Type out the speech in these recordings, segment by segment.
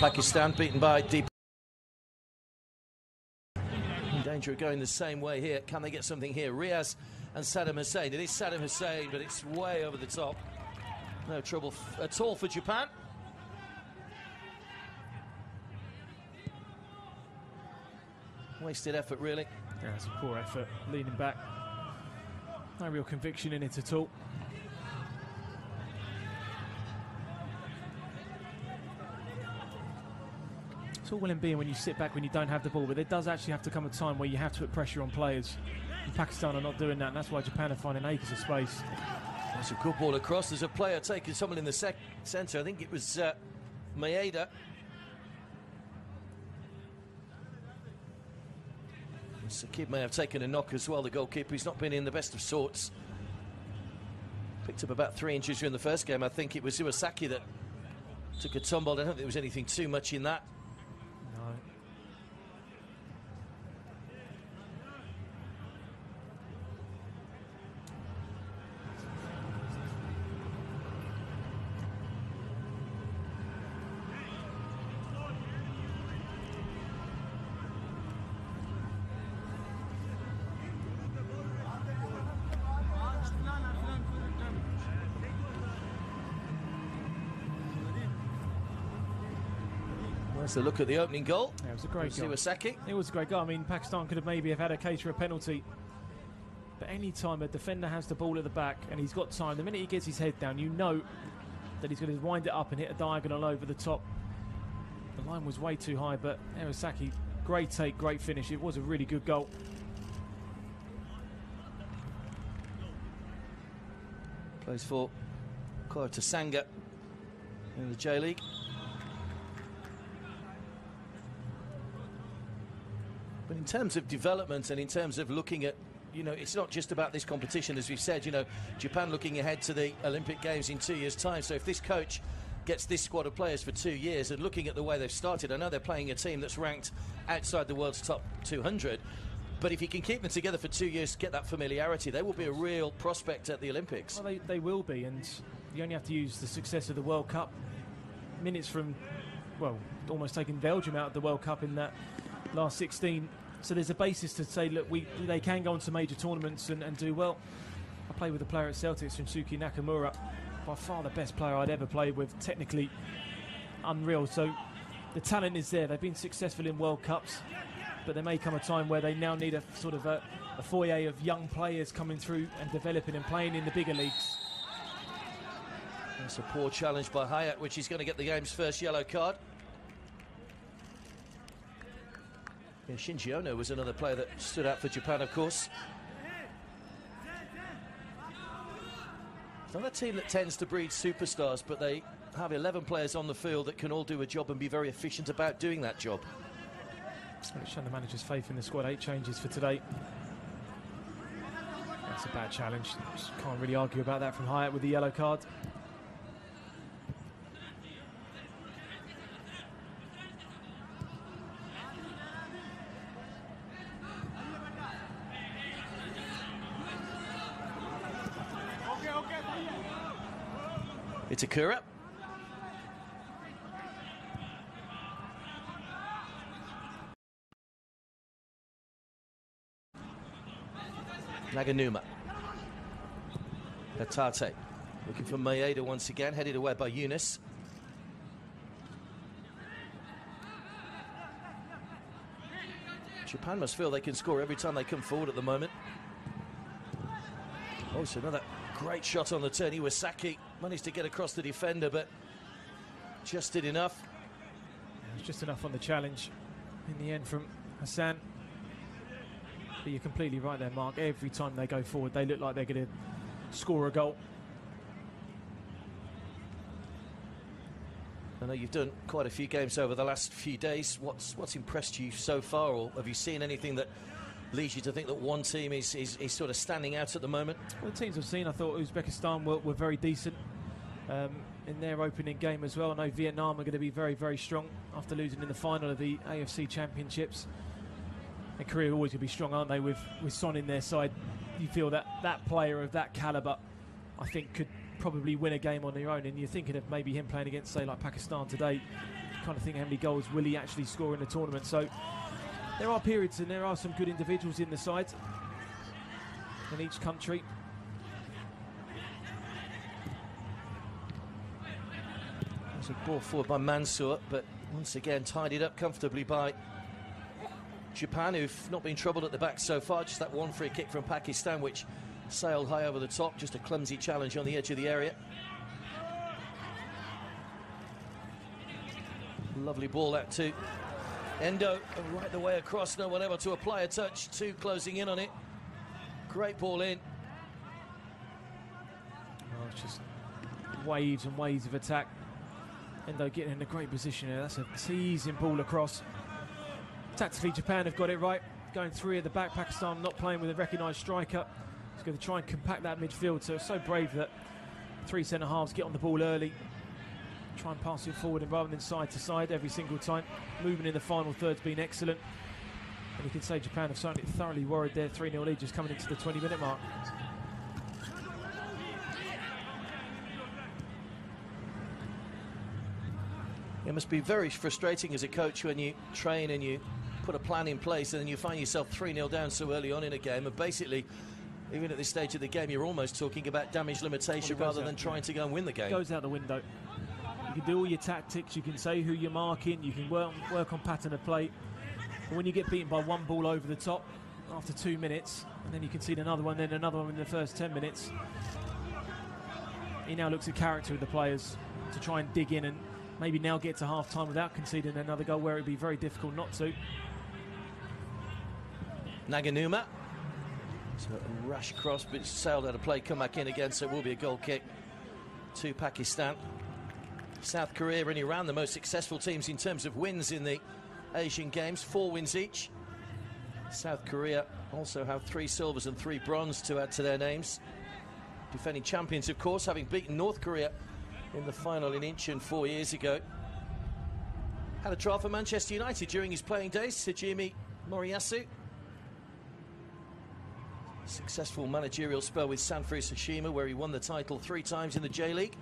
Pakistan, beaten by deep. In danger of going the same way here. Can they get something here? Riaz and Saddam Hussein. It is Saddam Hussein, but it's way over the top. No trouble at all for Japan. Wasted effort, really. Yeah, it's a poor effort, leaning back. No real conviction in it at all. It's all well and being when you sit back when you don't have the ball, but there does actually have to come a time where you have to put pressure on players. And Pakistan are not doing that, and that's why Japan are finding acres of space. That's a good ball across. There's a player taking someone in the centre. I think it was Maeda. Sakib may have taken a knock as well, the goalkeeper. He's not been in the best of sorts. Picked up about 3 inches during the first game. I think it was Iwasaki that took a tumble. I don't think there was anything too much in that. No. Let's look at the opening goal. Yeah, it was a great goal. Iwasaki. It was a great goal. I mean, Pakistan could have maybe had a case for a penalty. But any time a defender has the ball at the back and he's got time, the minute he gets his head down, you know that he's going to wind it up and hit a diagonal over the top. The line was way too high, but Iwasaki, great take, great finish. It was a really good goal. Plays for Kota Sanga in the J-League. But in terms of development and in terms of looking at, you know, it's not just about this competition, as we've said, you know, Japan looking ahead to the Olympic Games in 2 years' time. So if this coach gets this squad of players for 2 years and looking at the way they've started, I know they're playing a team that's ranked outside the world's top 200, but if he can keep them together for 2 years, get that familiarity, they will be a real prospect at the Olympics. Well, they will be, and you only have to use the success of the World Cup. Minutes from, well, almost taking Belgium out of the World Cup in that last 16. So there's a basis to say, look, they can go on to major tournaments and do well. I played with a player at Celtic, Shunsuke Nakamura, by far the best player I'd ever played with, technically unreal. So the talent is there. They've been successful in World Cups, but there may come a time where they now need a sort of a foyer of young players coming through and developing and playing in the bigger leagues. That's a poor challenge by Hayat, which is going to get the game's first yellow card. Yeah, Shinji Ono was another player that stood out for Japan, of course. It's not a team that tends to breed superstars, but they have 11 players on the field that can all do a job and be very efficient about doing that job. It's shown the manager's faith in the squad. 8 changes for today. That's a bad challenge. Just can't really argue about that from Hayat with the yellow card. Itakura. Naganuma. Hatate. Looking for Maeda once again, headed away by Yunus. Japan must feel they can score every time they come forward at the moment. Oh, so another great shot on the turn. Iwasaki managed to get across the defender, but just did enough. It was just enough on the challenge in the end from Hassan. But you're completely right there, Mark. Every time they go forward, they look like they're going to score a goal. I know you've done quite a few games over the last few days. What's impressed you so far, or have you seen anything that leads you to think that one team is sort of standing out at the moment? Well, the teams I've seen, I thought Uzbekistan were very decent in their opening game as well. I know Vietnam are going to be very, very strong after losing in the final of the AFC Championships. And Korea are always going to be strong, aren't they, with Son in their side. You feel that that player of that calibre, I think, could probably win a game on their own. And you're thinking of maybe him playing against, say, like Pakistan today. kind of think, how many goals will he actually score in the tournament? So there are periods and there are some good individuals in the side in each country. There's a ball forward by Mansour, but once again tidied up comfortably by Japan, who've not been troubled at the back so far. Just that one free kick from Pakistan, which sailed high over the top. Just a clumsy challenge on the edge of the area. Lovely ball that too. Endo right the way across, no one able to apply a touch. Two closing in on it. Great ball in. Oh, it's just waves and waves of attack. Endo getting in a great position here. That's a teasing ball across. Tactically, Japan have got it right. Going three at the back. Pakistan not playing with a recognised striker. He's going to try and compact that midfield. So it's so brave that three centre-halves get on the ball early. Try and pass it forward and rather than side to side every single time. Movement in the final third's been excellent. And you can say Japan have certainly thoroughly worried their 3-0 lead just coming into the 20-minute mark. It must be very frustrating as a coach when you train and you put a plan in place and then you find yourself 3-0 down so early on in a game, and basically, even at this stage of the game, you're almost talking about damage limitation rather than trying to go and win the game. It goes out the window. You can do all your tactics, you can say who you're marking, you can work on pattern of play. But when you get beaten by one ball over the top after 2 minutes, and then you concede another one, then another one in the first 10 minutes, he now looks at character of the players to try and dig in and maybe now get to half-time without conceding another goal, where it would be very difficult not to. Naganuma. So a rush cross, but it's sailed out of play, come back in again, so it will be a goal kick to Pakistan. South Korea and Iran, the most successful teams in terms of wins in the Asian Games, 4 wins each. South Korea also have 3 silvers and 3 bronze to add to their names. Defending champions, of course, having beaten North Korea in the final in Incheon 4 years ago. Had a trial for Manchester United during his playing days, Hajime Moriyasu. Successful managerial spell with Sanfrecce Hiroshima, where he won the title 3 times in the J-League.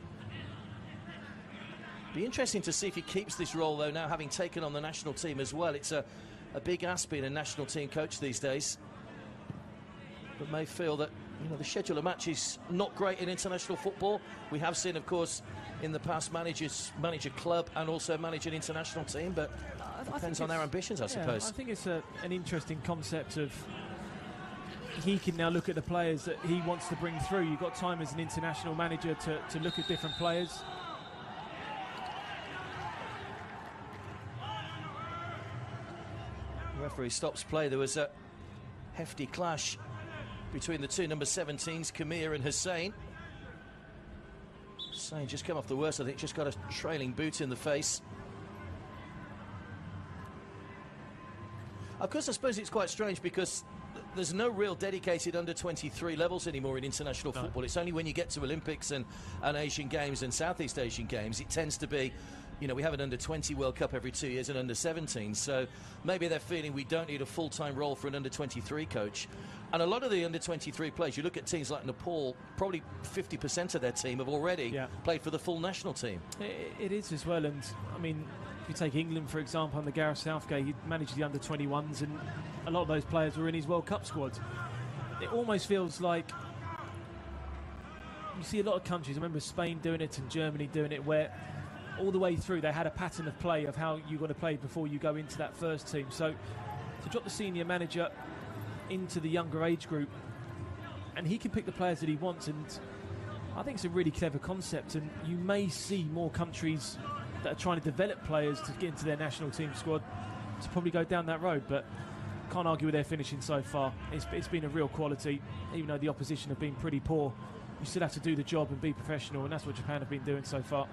Be interesting to see if he keeps this role, though, now having taken on the national team as well. It's a big ask being a national team coach these days. But may feel that, you know, the schedule of matches not great in international football. We have seen, of course, in the past manage a club and also manage an international team, but it depends on their ambitions, I suppose. I think it's an interesting concept of he can now look at the players that he wants to bring through. You've got time as an international manager to look at different players. The referee stops play. There was a hefty clash between the two number 17s, Kamir and Hussein. Hussein just come off the worst, I think, just got a trailing boot in the face. Of course, I suppose it's quite strange because there's no real dedicated under-23 levels anymore in international football. It's only when you get to Olympics and Asian Games and Southeast Asian Games, it tends to be, you know, we have an under-20 World Cup every 2 years and under-17. So maybe they're feeling we don't need a full-time role for an under-23 coach. And a lot of the under-23 players, you look at teams like Nepal, probably 50% of their team have already played for the full national team. It is as well, and I mean, if you take England, for example, under Gareth Southgate, he managed the under-21s, and a lot of those players were in his World Cup squad. It almost feels like you see a lot of countries, I remember Spain doing it and Germany doing it, where all the way through they had a pattern of play of how you're going to play before you go into that first team. So to drop the senior manager into the younger age group, and he can pick the players that he wants, and I think it's a really clever concept, and you may see more countries that are trying to develop players to get into their national team squad to probably go down that road, but can't argue with their finishing so far. It's been a real quality, even though the opposition have been pretty poor. You still have to do the job and be professional, and that's what Japan have been doing so far.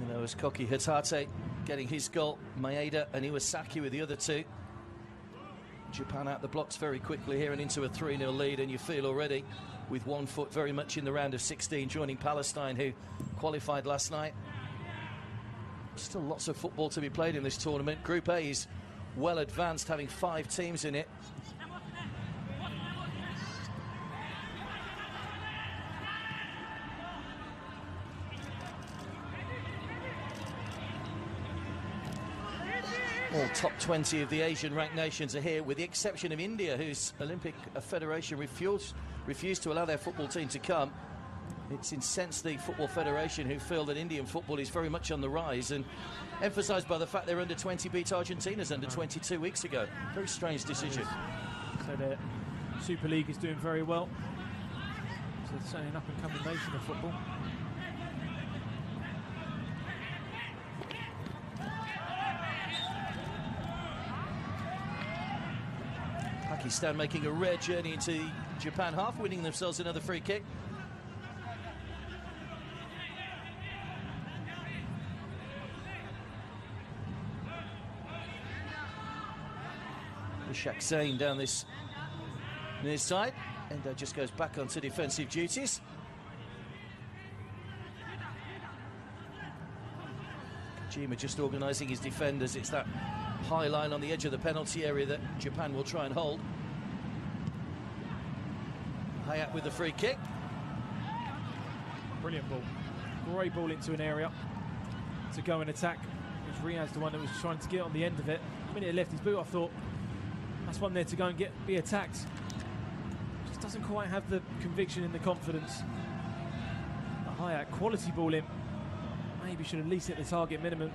You know, as Koki Hatate getting his goal, Maeda and Iwasaki with the other two. Japan out the blocks very quickly here and into a 3-0 lead, and you feel already with one foot very much in the round of 16, joining Palestine, who qualified last night. Still lots of football to be played in this tournament. Group A is well advanced, having 5 teams in it. All top 20 of the Asian-ranked nations are here, with the exception of India, whose Olympic Federation refused to allow their football team to come. It's incensed the Football Federation, who feel that Indian football is very much on the rise, and emphasised by the fact their under-20 beat Argentina's under-20 2 weeks ago. Very strange decision. So the Super League is doing very well. So it's certainly an up-and-coming nation of football. Pakistan making a rare journey into the Japan half, winning themselves another free kick. Ishaq Zain down this near side. Endo just goes back onto defensive duties. Kojima just organising his defenders. It's that high line on the edge of the penalty area that Japan will try and hold. Hayat with the free kick. Brilliant ball. Great ball into an area to go and attack. It was Riaz the one that was trying to get on the end of it. The minute he left his boot, I thought, that's one there to go and be attacked. Just doesn't quite have the conviction and the confidence. A Hayat quality ball in. Maybe should at least hit the target minimum.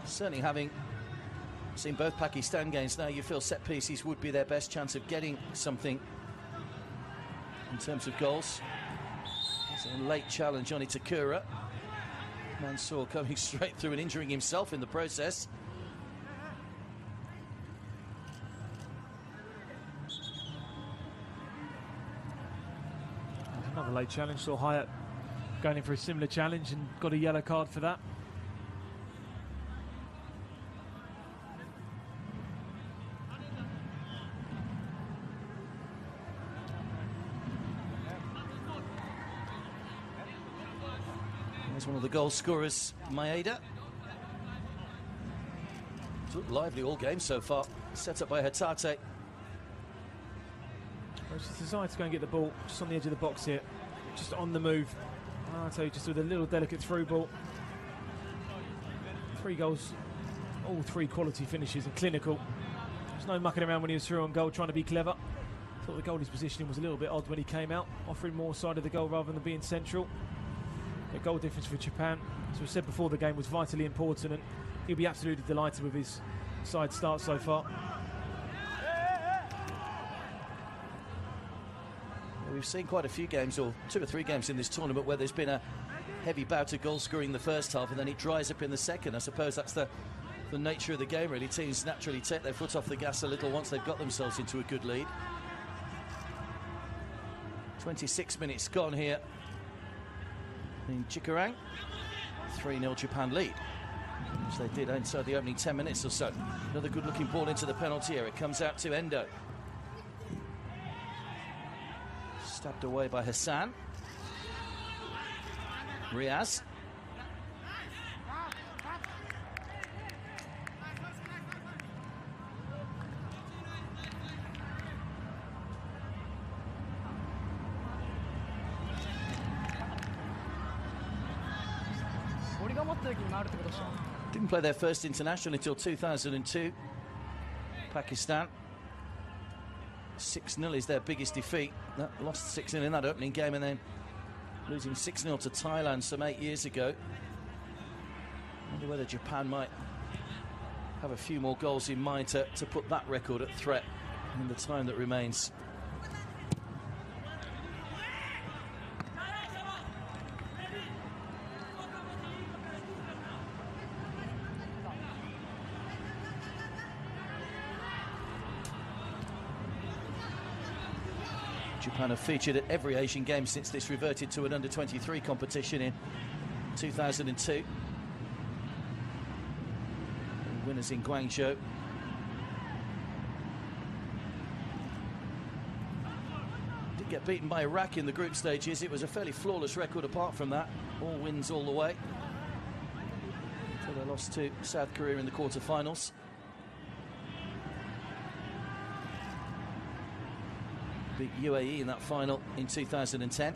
Certainly, having seen both Pakistan games now, you feel set pieces would be their best chance of getting something in terms of goals. It's a late challenge on Itakura. Mansour coming straight through and injuring himself in the process. Another late challenge. Saw Hayat going in for a similar challenge and got a yellow card for that. There's one of the goal scorers, Maeda. It's looked lively all game so far. Set up by Hatate. Just decided to go and get the ball just on the edge of the box here, just on the move. I'll tell you, just with a little delicate through ball. 3 goals, all 3 quality finishes and clinical. There's no mucking around when he was through on goal trying to be clever. Thought the goalie's positioning was a little bit odd when he came out, offering more side of the goal rather than being central. The goal difference for Japan, as we said before the game, was vitally important, and he'll be absolutely delighted with his side start so far. We've seen quite a few games, or 2 or 3 games in this tournament, where there's been a heavy bout of goal scoring in the first half and then it dries up in the second. I suppose that's the nature of the game, really. Teams naturally take their foot off the gas a little once they've got themselves into a good lead. 26 minutes gone here in Chikarang. 3-0 Japan lead, which they did inside the opening 10 minutes or so. Another good looking ball into the penalty area. It comes out to Endo. Stabbed away by Hassan. Riaz. Didn't play their first international until 2002. Pakistan. 6-0 is their biggest defeat. Lost 6-0 in that opening game and then losing 6-0 to Thailand some 8 years ago. Wonder whether Japan might have a few more goals in mind to put that record at threat in the time that remains. Japan have featured at every Asian game since this reverted to an under-23 competition in 2002. And winners in Guangzhou. Did get beaten by Iraq in the group stages. It was a fairly flawless record apart from that. All wins all the way. Until they lost to South Korea in the quarter-finals. Beat UAE in that final in 2010.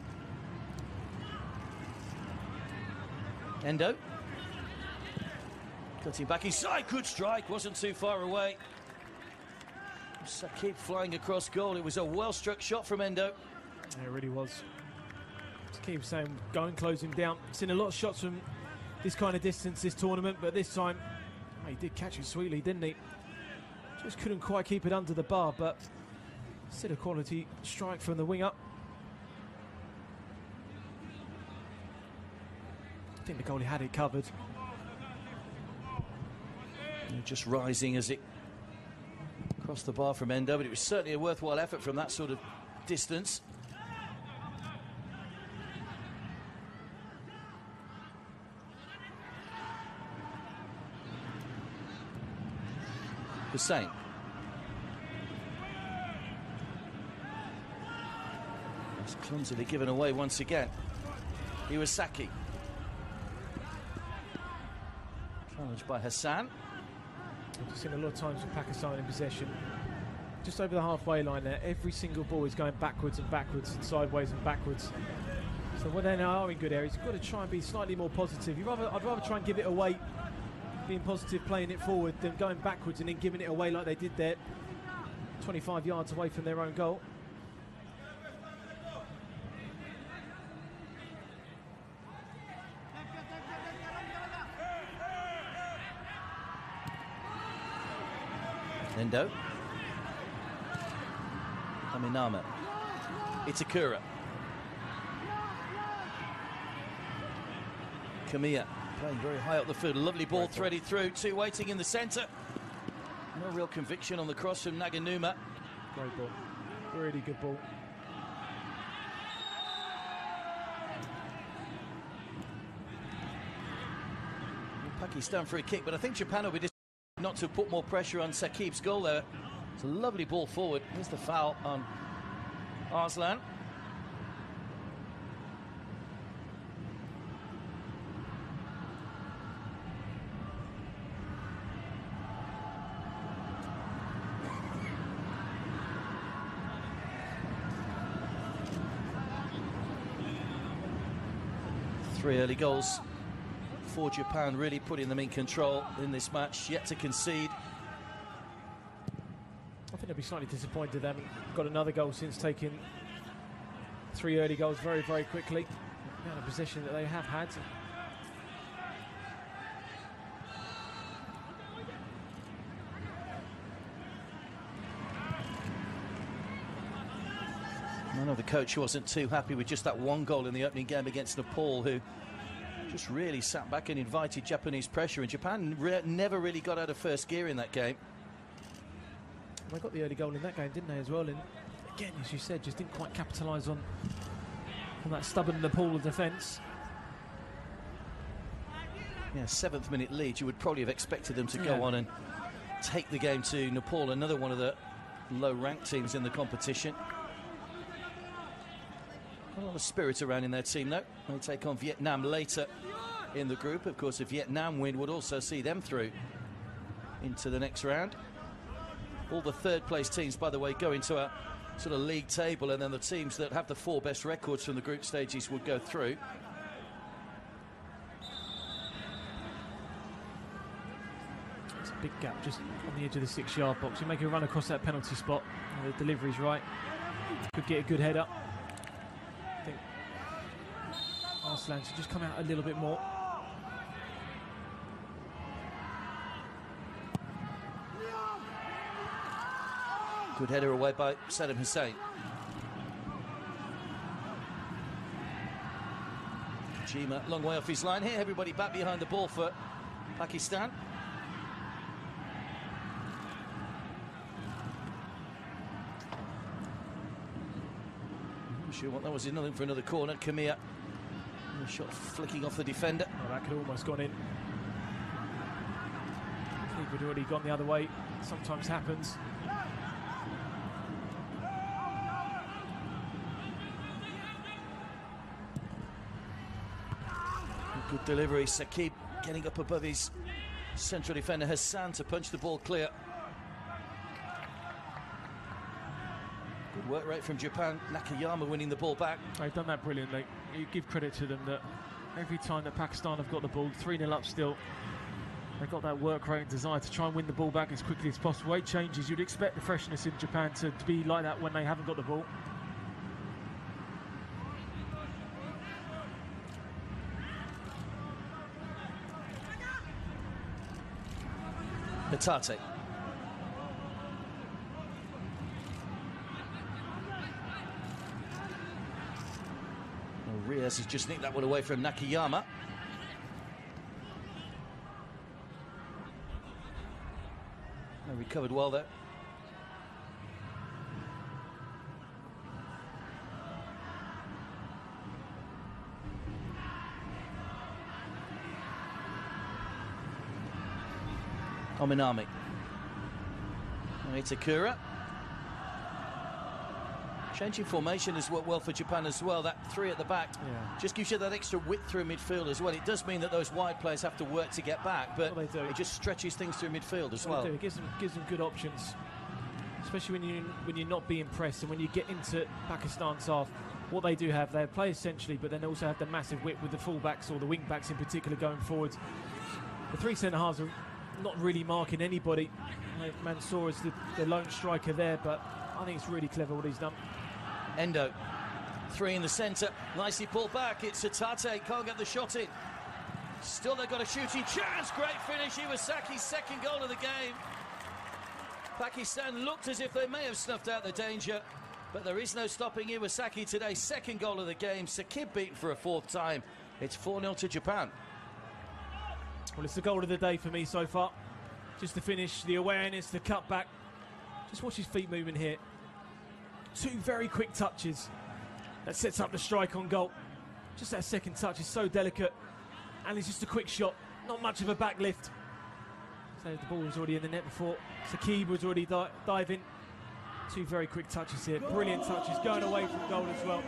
Cutting back inside, good strike, wasn't too far away. Sakib flying across goal. It was a well-struck shot from Endo. Yeah, it really was. Just keep saying, go and close him down. Seen a lot of shots from this kind of distance this tournament, but this time, he did catch it sweetly, didn't he? Just couldn't quite keep it under the bar, but still a quality strike from the wing-up. I think the goalie had it covered. Just rising as it crossed the bar from Endo, but it was certainly a worthwhile effort from that sort of distance. Hussein. It's clumsily given away once again. Iwasaki. Challenged by Hassan. I've seen a lot of times with Pakistan in possession. Just over the halfway line there, every single ball is going backwards and backwards and sideways and backwards. So when they now are in good areas, you've got to try and be slightly more positive. I'd rather try and give it away, being positive, playing it forward, than going backwards and then giving it away like they did there, 25 yards away from their own goal. Endo. Aminama. Itakura. Kamiya playing very high up the field. Lovely ball threaded through. Two waiting in the centre. No real conviction on the cross from Naganuma. Great ball. Really good ball. Pakistan for a kick, but I think Japan will be not to put more pressure on Sakib's goal there. It's a lovely ball forward. Here's the foul on Arslan. Three early goals for Japan, really putting them in control in this match, yet to concede. I think they'll be slightly disappointed they haven't got another goal since taking three early goals very, very quickly. The amount of possession that they have had. I know the coach wasn't too happy with just that one goal in the opening game against Nepal, who just really sat back and invited Japanese pressure, and Japan never really got out of first gear in that game. They got the early goal in that game, didn't they, as well? And again, as you said, just didn't quite capitalise on that stubborn Nepal defence. Yeah, 7th minute lead. You would probably have expected them to go on and take the game to Nepal, another one of the low-ranked teams in the competition. A lot of spirit around in their team, though. They take on Vietnam later in the group. Of course, a Vietnam win would also see them through into the next round. All the third-place teams, by the way, go into a sort of league table, and then the teams that have the 4 best records from the group stages would go through. It's a big gap just on the edge of the 6-yard box. You make a run across that penalty spot, and the delivery's right. Could get a good header. I think Arslan should just come out a little bit more. Good header away by Saddam Hussein. Jima, long way off his line here. Everybody back behind the ball for Pakistan. I'm sure what that was, nothing for another corner. Kamiya, a shot flicking off the defender. Oh, that could have almost gone in. Keeper had already gone the other way. Sometimes happens. Good delivery. Sakib getting up above his central defender Hassan to punch the ball clear. Good work rate from Japan. Nakayama winning the ball back. They've done that brilliantly. You give credit to them that every time that Pakistan have got the ball, 3-0 up still, They've got that work rate and desire to try and win the ball back as quickly as possible. 8 changes, you'd expect the freshness in Japan to be like that when they haven't got the ball. Batate. Rios has just nicked that one away from Nakayama. They recovered well there. Ominami. Itakura. Changing formation has worked well for Japan as well. That 3 at the back just gives you that extra width through midfield as well. It does mean that those wide players have to work to get back, but it just stretches things through midfield as well. It gives them good options, especially when you're not being pressed and when you get into Pakistan's half. What they do have, they play essentially, but then they also have the massive width with the full-backs or the wing-backs in particular going forwards. The 3 centre-halves are not really marking anybody. Mansour is the lone striker there, but I think it's really clever what he's done. Endo, 3 in the centre, nicely pulled back. It's Hatate, can't get the shot in. Still they've got a shooting chance. Great finish. Iwasaki's second goal of the game. Pakistan looked as if they may have snuffed out the danger, but there is no stopping Iwasaki today. Second goal of the game. Sakib beaten for a 4th time. It's 4-0 to Japan. Well, it's the goal of the day for me so far. Just the finish, the awareness, the cutback. Just watch his feet moving here. 2 very quick touches. That sets up the strike on goal. Just that second touch is so delicate. And it's just a quick shot. Not much of a back lift. So the ball was already in the net before. Sakib was already diving. 2 very quick touches here. Brilliant touches. Going away from goal as well.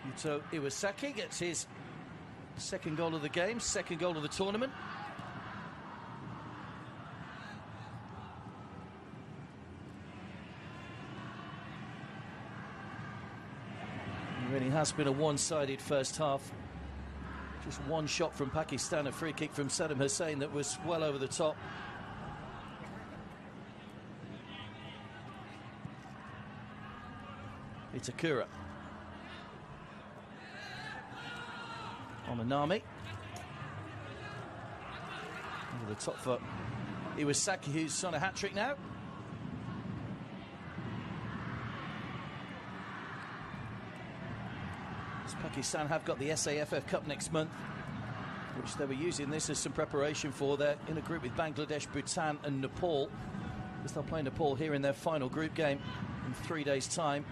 Yuto Iwasaki gets his second goal of the game, second goal of the tournament. It really has been a one-sided first half. Just one shot from Pakistan, a free kick from Saddam Hussein that was well over the top. Itakura. Ominami. Over the top for Iwasaki, who's on a hat-trick now. Pakistan have got the SAFF Cup next month, which they were using this as some preparation for. They're in a group with Bangladesh, Bhutan and Nepal, because they'll play Nepal here in their final group game in 3 days' time.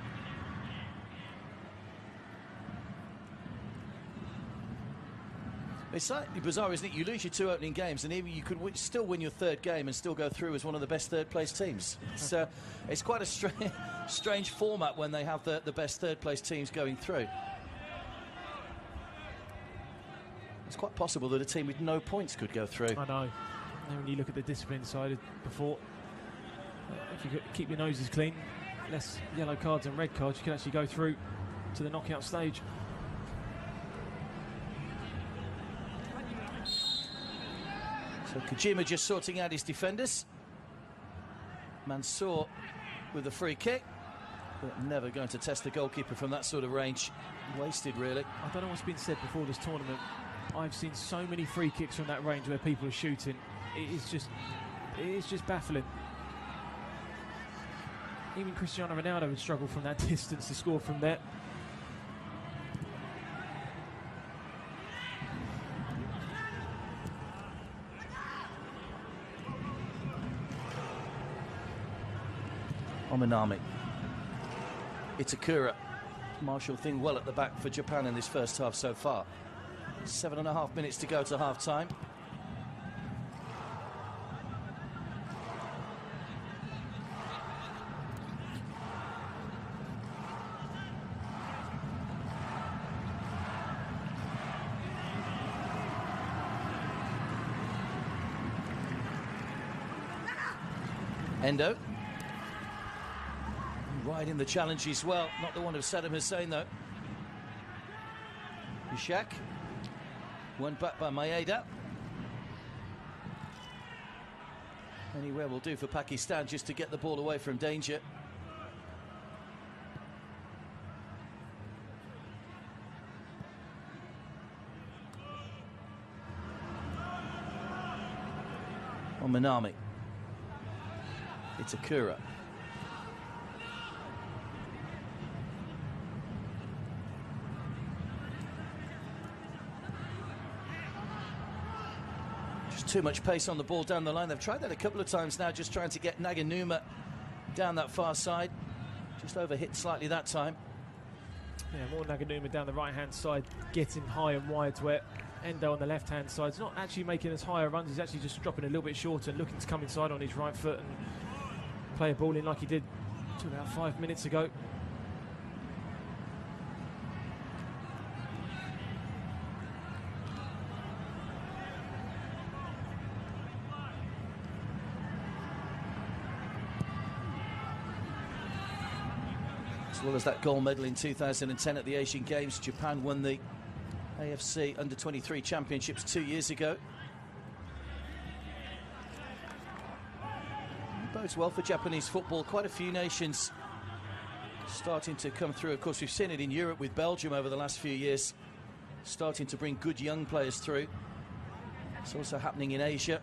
It's slightly bizarre, isn't it? You lose your 2 opening games, and even you could still win your 3rd game and still go through as one of the best 3rd-place teams. It's quite a strange format when they have the best 3rd-place teams going through. It's quite possible that a team with no points could go through. I know. And when you look at the discipline side before, if you keep your noses clean, less yellow cards and red cards, you can actually go through to the knockout stage. So Kojima just sorting out his defenders. Mansour with a free kick, but never going to test the goalkeeper from that sort of range. Wasted, really. I don't know what's been said before this tournament. I've seen so many free kicks from that range where people are shooting. It is just baffling. Even Cristiano Ronaldo would struggle from that distance to score from there. Ominami. Itakura. Marshall thing well at the back for Japan in this first half so far. 7.5 minutes to go to half-time. Endo. Right in the challenge as well. Not the one of Saddam Hussein, though. Ishak. One back by Maeda. Anywhere will do for Pakistan just to get the ball away from danger. On Manami. It's Akura. Just too much pace on the ball down the line. They've tried that a couple of times now, just trying to get Naganuma down that far side. Just overhit slightly that time. Yeah, more Naganuma down the right-hand side, getting high and wide, where Endo on the left-hand side is not actually making as higher runs. He's actually just dropping a little bit shorter and looking to come inside on his right foot and play a ball in like he did about 5 minutes ago. As well as that gold medal in 2010 at the Asian Games, Japan won the AFC Under-23 Championships 2 years ago. It bodes well for Japanese football. Quite a few nations starting to come through. Of course, we've seen it in Europe with Belgium over the last few years, starting to bring good young players through. It's also happening in Asia.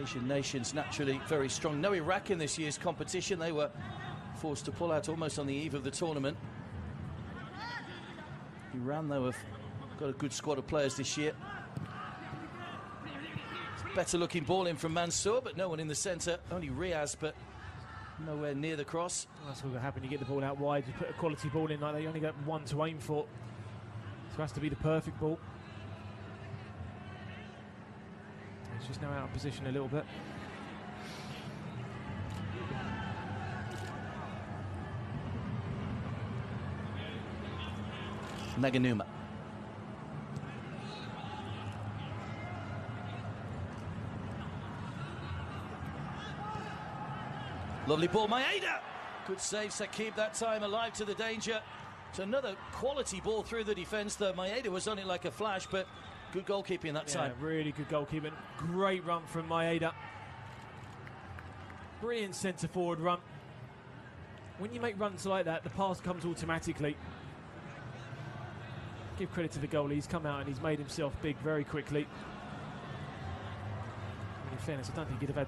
Asian nations naturally very strong. No Iraq in this year's competition. They were forced to pull out almost on the eve of the tournament. Iran, though, have got a good squad of players this year. Better looking ball in from Mansour, but no one in the centre. Only Riaz, but nowhere near the cross. Well, that's what's going to happen. You get the ball out wide, you put a quality ball in like that, you only get one to aim for. So it has to be the perfect ball. It's just now out of position a little bit. Naganuma. Lovely ball, Maeda. Good save, Sakib that time, alive to the danger. It's another quality ball through the defence, though. Maeda was on it like a flash, but good goalkeeping that time. Really good goalkeeping. Great run from Maeda. Brilliant centre-forward run. When you make runs like that, the pass comes automatically. Give credit to the goalie. He's come out and he's made himself big very quickly. In fairness, I don't think he'd have had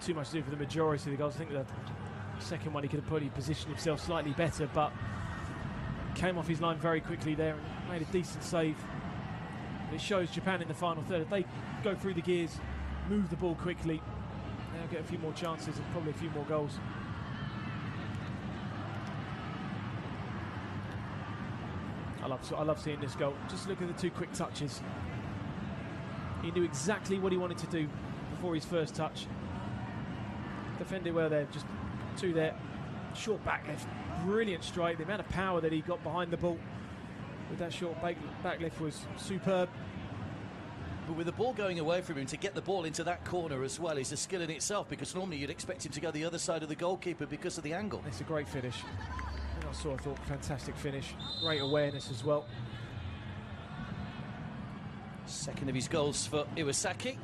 too much to do for the majority of the goals. I think the second one he could have probably positioned himself slightly better, but came off his line very quickly there and made a decent save. It shows Japan in the final third. If they go through the gears, move the ball quickly, they'll get a few more chances and probably a few more goals. I love seeing this goal. Just look at the two quick touches. He knew exactly what he wanted to do before his first touch. Defended well there, just two there. Short back left, brilliant strike. The amount of power that he got behind the ball with that short back left was superb. But with the ball going away from him, to get the ball into that corner as well is a skill in itself, because normally you'd expect him to go the other side of the goalkeeper because of the angle. It's a great finish. I thought fantastic finish. Great awareness as well. Second of his goals for Iwasaki.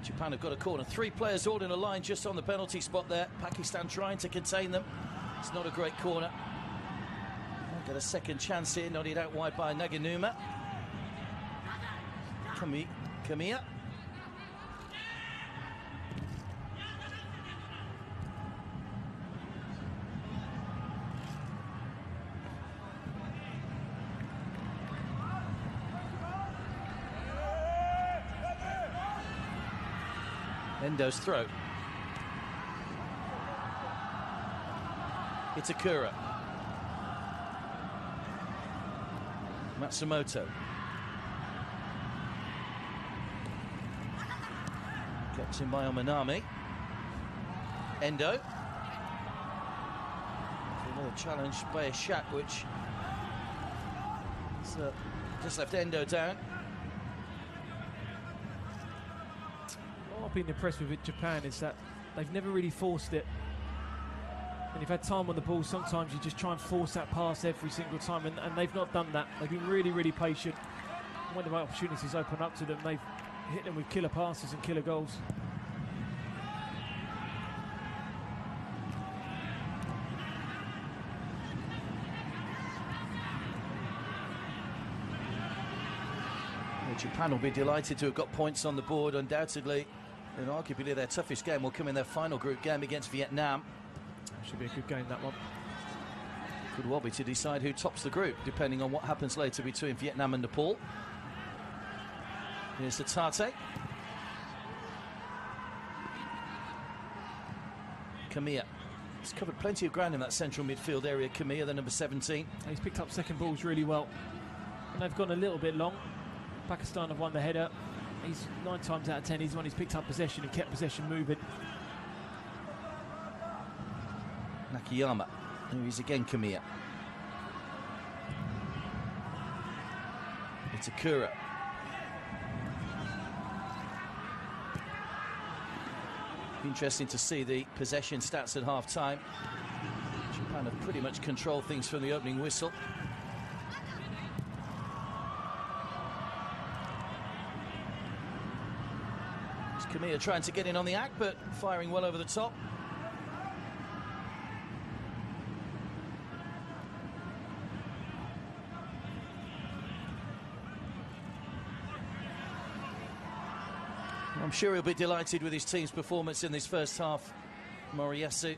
Japan have got a corner. Three players all in a line just on the penalty spot there. Pakistan trying to contain them. It's not a great corner. Might get a second chance here, nodded out wide by Naganuma. Kamiya. Endo's throw. It's Akura. Matsumoto. Kept in by Omanami. Endo. Another challenge by a shot, which just left Endo down. What I've been impressed with Japan is that they've never really forced it. When you've had time on the ball, sometimes you just try and force that pass every single time, and they've not done that. They've been really, really patient. When the right opportunities open up to them, they've hit them with killer passes and killer goals. Well, Japan will be delighted to have got points on the board, undoubtedly. And arguably their toughest game will come in their final group game against Vietnam. Should be a good game, that one. Could well be to decide who tops the group, depending on what happens later between Vietnam and Nepal. Here's the Tate. Kamiya. He's covered plenty of ground in that central midfield area, Kamiya, the number 17. He's picked up second balls really well. And they've gone a little bit long. Pakistan have won the header. He's 9 times out of 10, he's the one who's picked up possession and kept possession moving. Nakayama. Here he's again, Kamiya. Itakura. Interesting to see the possession stats at half-time. Japan have pretty much controlled things from the opening whistle. It's Kamiya trying to get in on the act, but firing well over the top. I'm sure he'll be delighted with his team's performance in this first half, Moriyasu.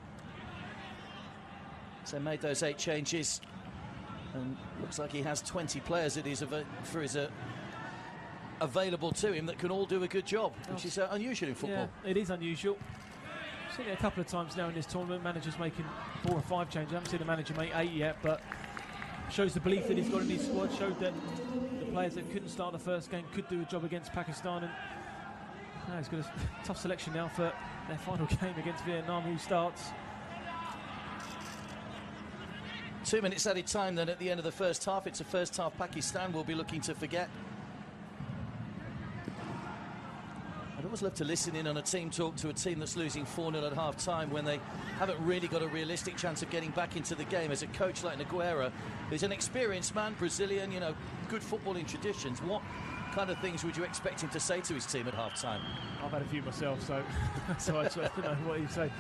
So made those 8 changes, and looks like he has 20 players that he's available to him that can all do a good job, which is unusual in football. Yeah, it is unusual. I've seen it a couple of times now in this tournament, managers making 4 or 5 changes. I haven't seen a manager make 8 yet, but shows the belief that he's got in his squad, showed that the players that couldn't start the first game could do a job against Pakistan, and now he's got a tough selection now for their final game against Vietnam, who starts. 2 minutes added time then at the end of the first half. It's a first half Pakistan will be looking to forget. I'd always love to listen in on a team talk to a team that's losing 4-0 at half-time when they haven't really got a realistic chance of getting back into the game. As a coach like Nogueira, who's an experienced man, Brazilian, you know, good footballing traditions, what kind of things would you expect him to say to his team at half-time? I've had a few myself, so I just don't know what you say.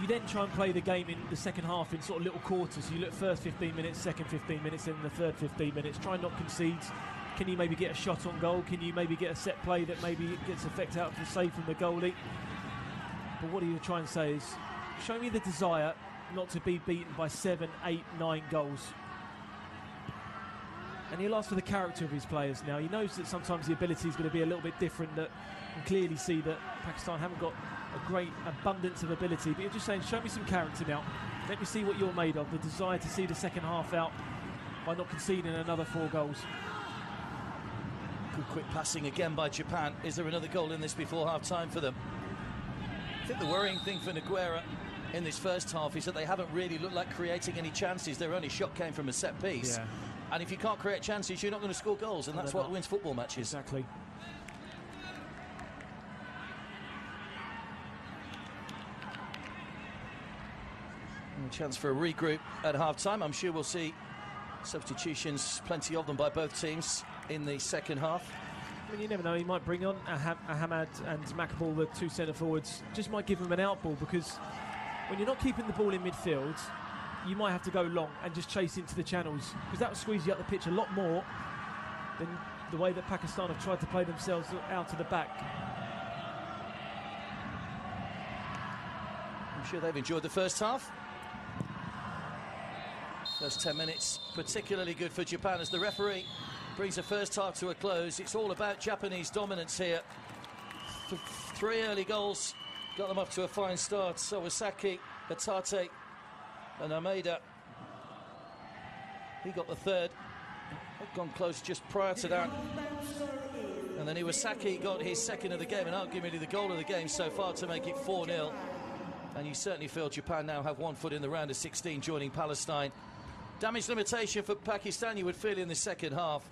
You then try and play the game in the second half in sort of little quarters. You look first 15 minutes, second 15 minutes, then the third 15 minutes. Try and not concede. Can you maybe get a shot on goal? Can you maybe get a set play that maybe gets effect out of the save from the goalie? But what you try and say is, show me the desire not to be beaten by 7, 8, 9 goals. And he'll ask for the character of his players now. He knows that sometimes the ability is going to be a little bit different. That you can clearly see that Pakistan haven't got a great abundance of ability. But you're just saying, show me some character now. Let me see what you're made of. The desire to see the second half out by not conceding another 4 goals. Good quick passing again by Japan. Is there another goal in this before half-time for them? I think the worrying thing for Nogueira in this first half is that they haven't really looked like creating any chances. Their only shot came from a set piece. Yeah. And if you can't create chances, you're not going to score goals, and that's what wins football matches. Exactly. And a chance for a regroup at half-time. I'm sure we'll see substitutions, plenty of them by both teams in the second half. I mean, you never know, he might bring on Ahmad and Makbul, the 2 centre-forwards. Just might give them an outball, because when you're not keeping the ball in midfield, you might have to go long and just chase into the channels, because that will squeeze you up the pitch a lot more than the way that Pakistan have tried to play themselves out to the back. I'm sure they've enjoyed the first half. First 10 minutes particularly good for Japan as the referee brings the first half to a close. It's all about Japanese dominance here. 3 early goals got them off to a fine start. Sawasaki, Tate and Almeida. He got the third. Had gone close just prior to that. And then Iwasaki got his second of the game, and arguably the goal of the game so far to make it 4-0. And you certainly feel Japan now have 1 foot in the round of 16, joining Palestine. Damage limitation for Pakistan, you would feel, in the second half.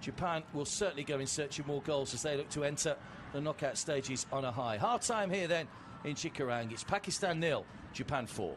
Japan will certainly go in search of more goals as they look to enter the knockout stages on a high. Half-time here then in Chikarang. It's Pakistan 0, Japan 4.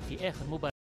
في آخر مباراة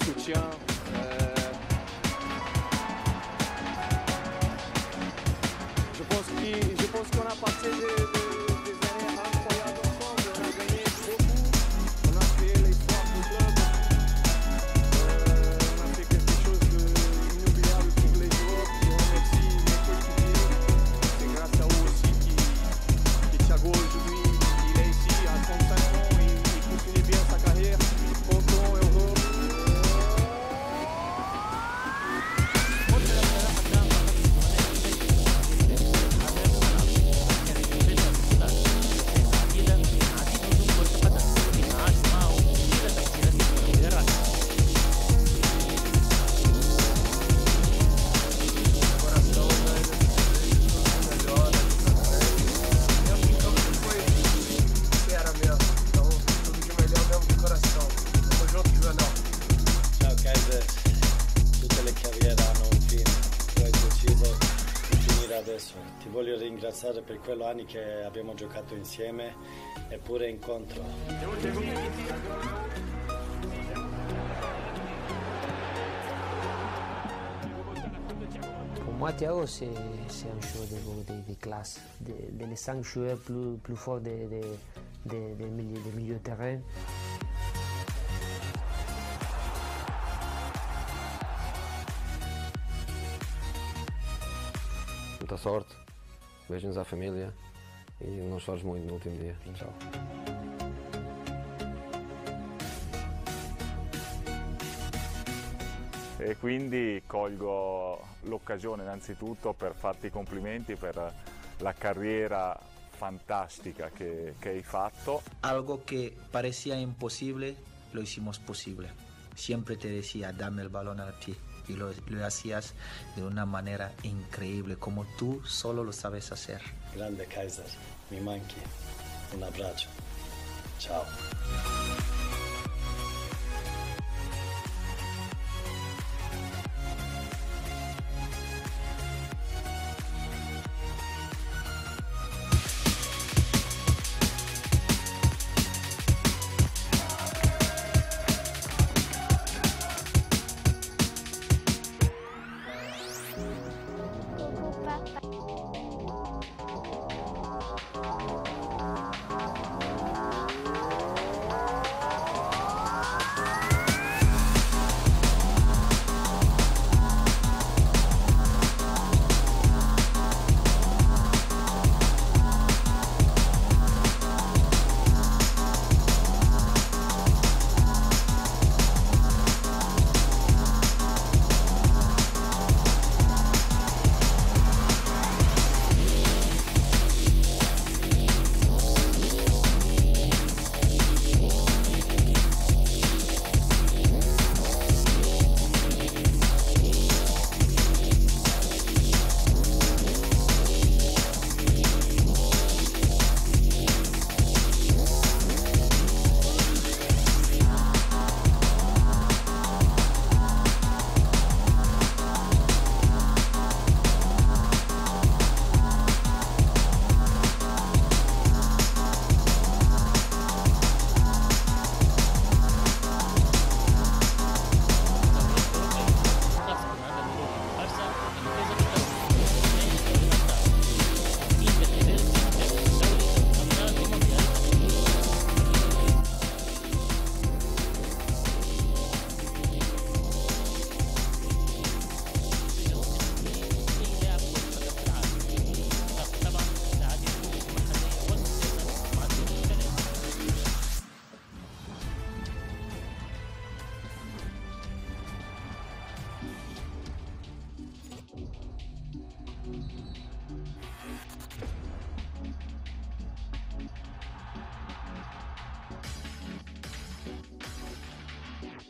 soutien. Je pense qu'on a passé des années incroyables ensemble. On a gagné beaucoup. On a créé l'espoir du club. On a fait quelque chose d'inoubliable pour les joueurs. Je remercie mes coéquipiers. C'est grâce à eux aussi que Thiago aujourd'hui il est ici à 35 ans. Il continue bien sa carrière. Content, heureux. Ti voglio ringraziare per quegli anni che abbiamo giocato insieme e pure incontro. Pour moi, Thiago, c'est un joueur de classe, les 5 joueurs plus forts des milieux de terrain. Muita sorte, beijos à família e não chores muito no último dia. Tchau. E quindi colgo l'occasione innanzitutto per farti i complimenti per la carriera fantastica que hai fatto. Algo que parecía imposible, lo hicimos posible. Siempre te decía, dame el balón al pie. Y lo hacías de una manera increíble, como tú solo lo sabes hacer. Grande Kaiser, mi manchi. Un abbraccio. Ciao.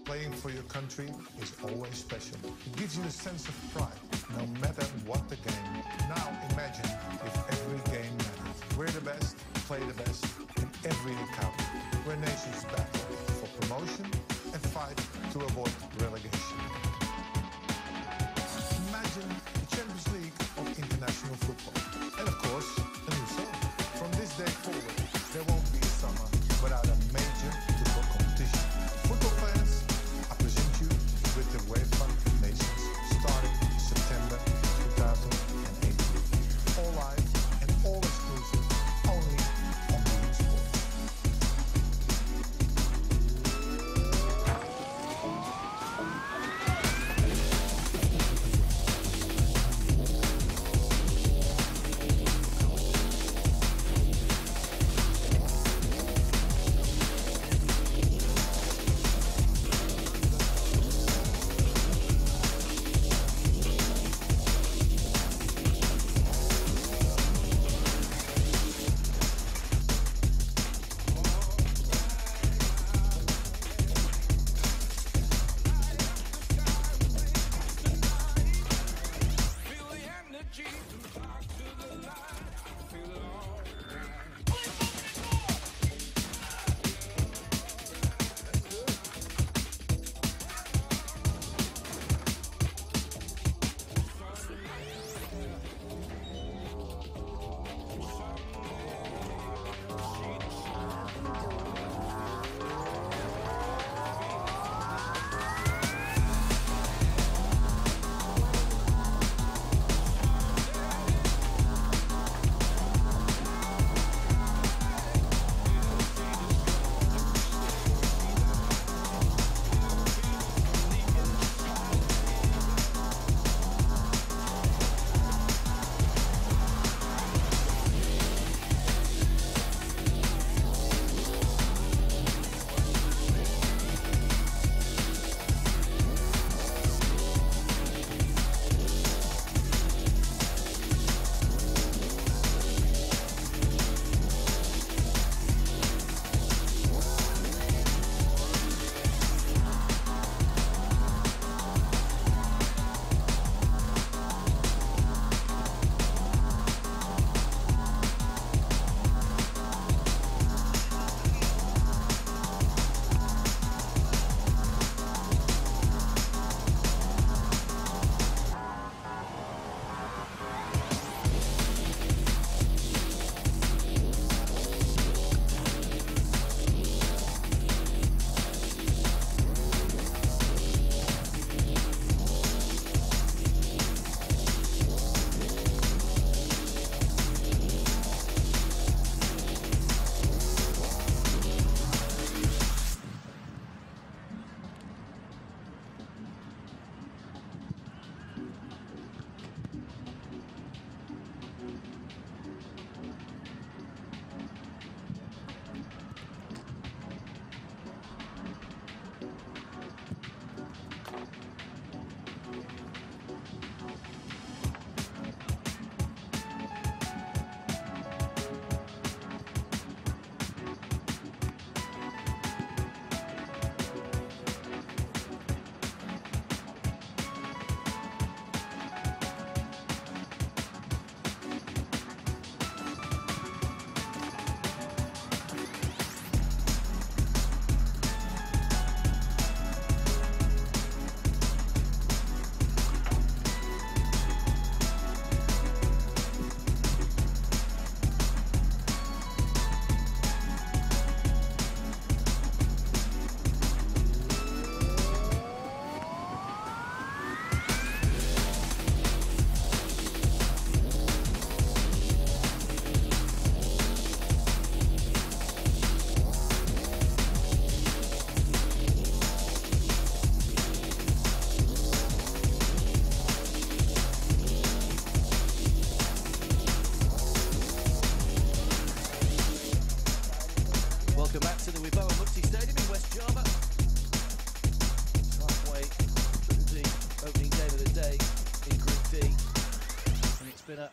Playing for your country is always special. It gives you a sense of pride, no matter what the game. Now imagine if every game matters. We're the best, play the best, in every encounter. Where nations battle for promotion and fight to avoid relegation. Imagine the Champions League of international football. And of course, a new song. From this day forward, there won't be a summer without a major football competition. Football fans, I present you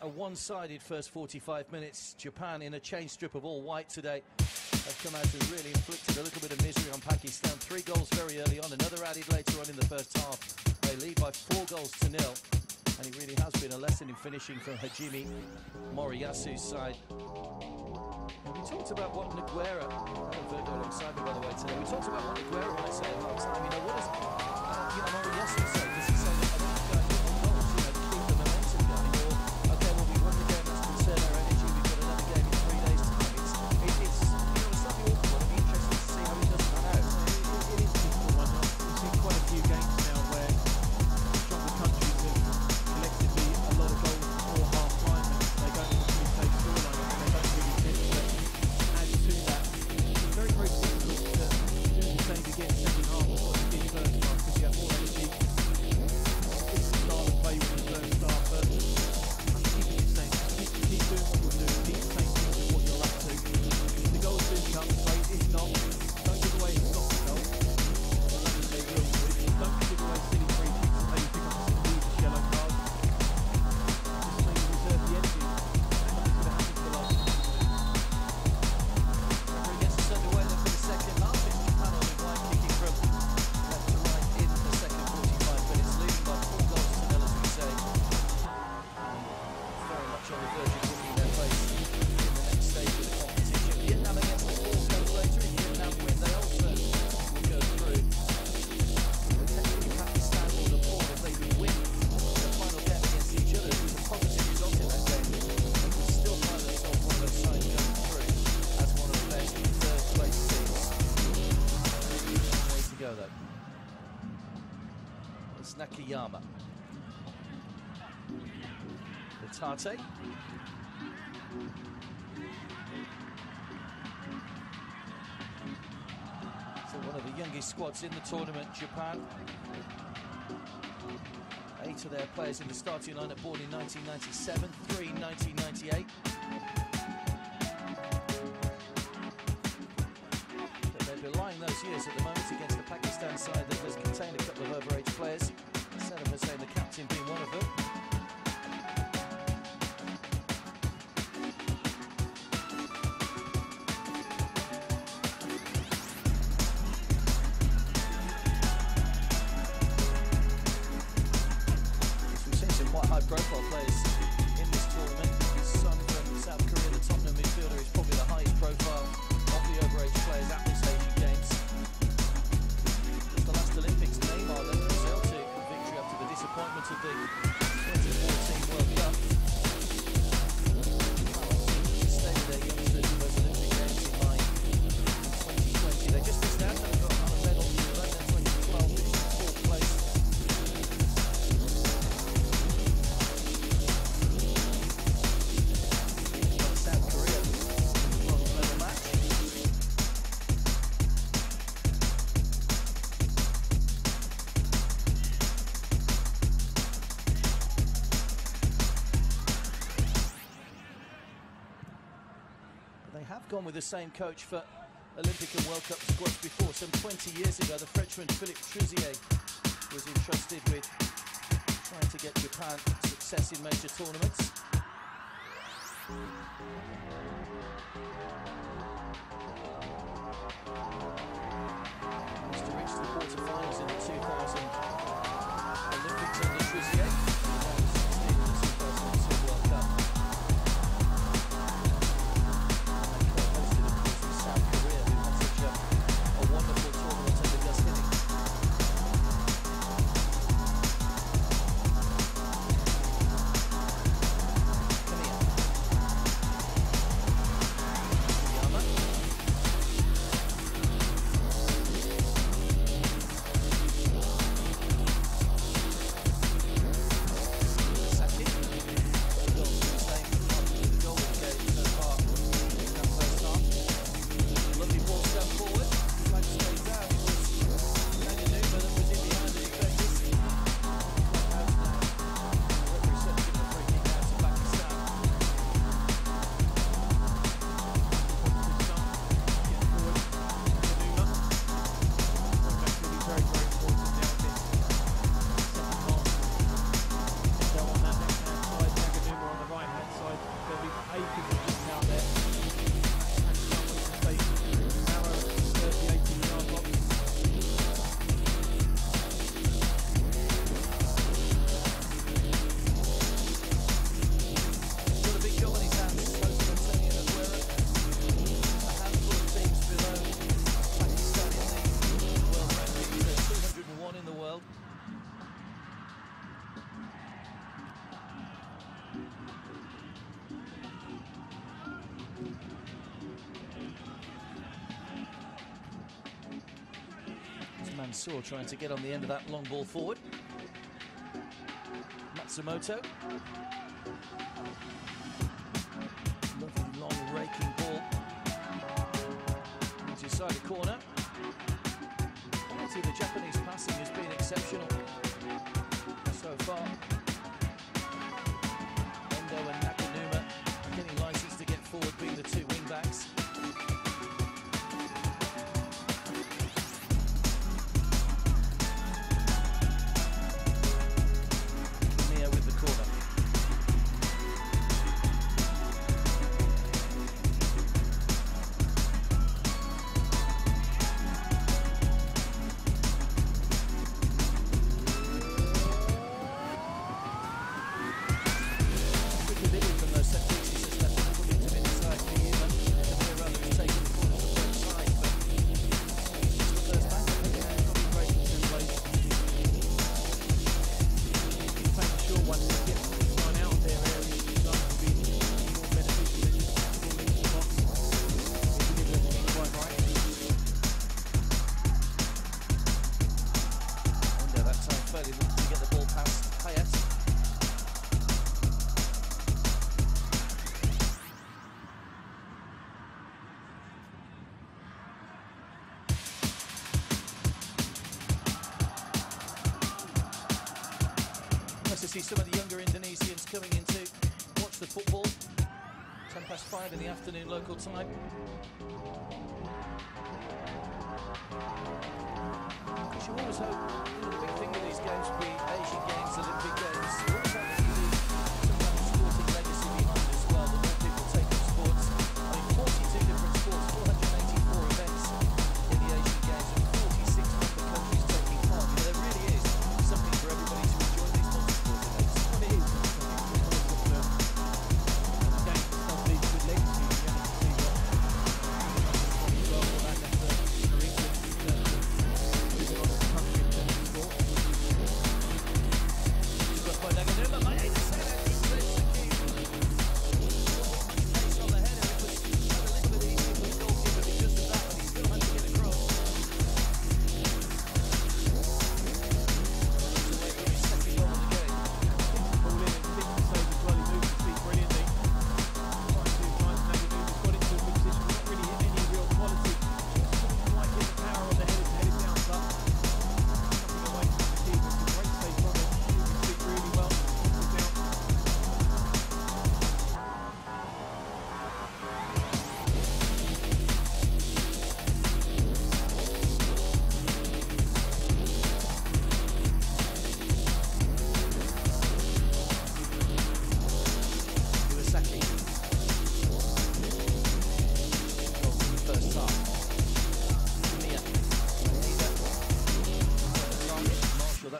a one-sided first 45 minutes. Japan, in a change strip of all white today, have come out and really inflicted a little bit of misery on Pakistan. 3 goals very early on, another added later on in the first half. They lead by 4 goals to nil, and it really has been a lesson in finishing from Hajime Moriyasu's side. We talked about what Nguera, Virgo alongside me by the way today, we talked about what Nguera might say at half time. You know, what does Moriyasu say? Does he say that I want to go and get more goals, keep the momentum going? Or, okay, well, we won the game, let's conserve our energy, we've got another game in 3 days' time. It's slightly awkward. It'll be interesting to see how he does pan out. It is a difficult one. We've seen quite a few games now where stronger countries have collectively a lot of goals before half time, and they don't have a pretty safe scoreline, and they don't really tend to add to that. It's very, very difficult to do the same again second half as what you did first half, because you have more energy. It's the style of play with the first half, but keep it the same. Keep doing what you're doing. Keep the same things as what you're up to. If the goals do come, great. If not, don't give away a stop goal. They will do. Don't give away silly free kicks and maybe pick up some huge yellow cards. Just maybe reserve the energy. Nothing's going to happen for long. Referee gets us underway then for the second half. It's Japan on the white, kicking from left to right in the second 45 minutes, leading by 4 goals to nil, as we say. Very much on the verge of putting their place in the next stage of the competition. Vietnam against the 4 comes later. If Vietnam win, they also will go through. Technically, Pakistan will report if they can win the final game against each other. It was a positive result in that game. They could still find themselves one of those sides going through as one of the best third-place teams. Long way to go, though. It's Nakayama. Tate. So one of the youngest squads in the tournament, Japan. 8 of their players in the starting lineup born in 1997, 3 in 1998. But they're belying those years at the moment against the Pakistan side that does contain a couple of overage players. Saddam Hussein, the captain, being one of them. High-profile players in this tournament. Son from South Korea, the Tottenham midfielder, is probably the highest profile of the overage players at this Asian Games. Just the last Olympics, Neymar led Brazil to victory after the disappointment of the 2014 World Cup. Stay with their youngsters in those Olympic Games in May 2020. They just missed out, they've got another medal in London 2012, finishing 4th place. Gone with the same coach for Olympic and World Cup squads before. Some 20 years ago, the Frenchman Philippe Trousier was entrusted with trying to get Japan success in major tournaments. Used to reach the quarterfinals in the 2000 Olympics under Trousier. 2016 World Cup. Mansour trying to get on the end of that long ball forward. Matsumoto. Lovely long raking ball. Into inside the corner. Quality of the Japanese passing has been exceptional so far. Endo and Nakanuma getting licensed to get forward, being the two wing backs. Mia with the corner. To see some of the younger Indonesians coming in to watch the football. 5:10 in the afternoon local time. Because you always hope, the big thing with these games will be Asian Games, Olympic Games. You always hope there's some kind of sporting legacy behind as well, that more people take up sports. I mean, 42 different sports, 484 events in the Asian Games, and 46 member countries taking part. There really is something for everybody to enjoy these multi-sport events. It is.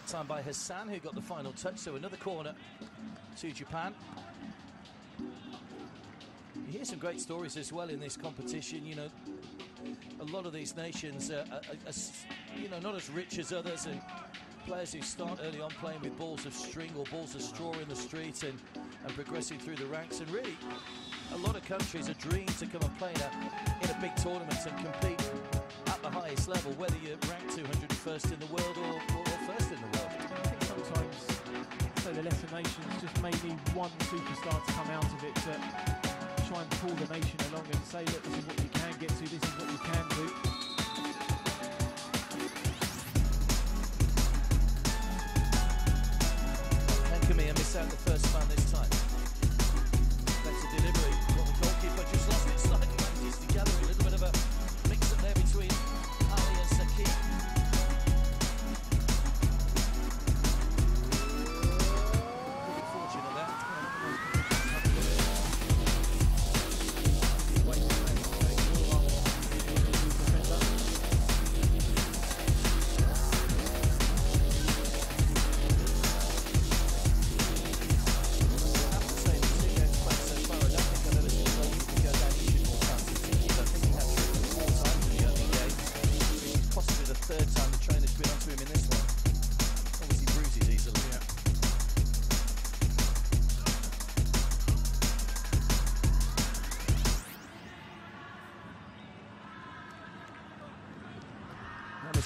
Time by Hassan, who got the final touch, so another corner to Japan. You hear some great stories as well in this competition. You know, a lot of these nations are you know, not as rich as others, and players who start early on playing with balls of string or balls of straw in the street and progressing through the ranks, and really a lot of countries are dreaming to come and play in a big tournament and compete at the highest level, whether you're ranked 201st in the world or first in the world. I think sometimes, so the lesser nations just may need one superstar to come out of it to try and pull the nation along and say, look, this is what you can get to, this is what you can do. And Kamiya missed out the first man this time. Better delivery. Well, the goalkeeper just lost it slightly, manages to gather a little bit of a mix-up there between Ali and Saki.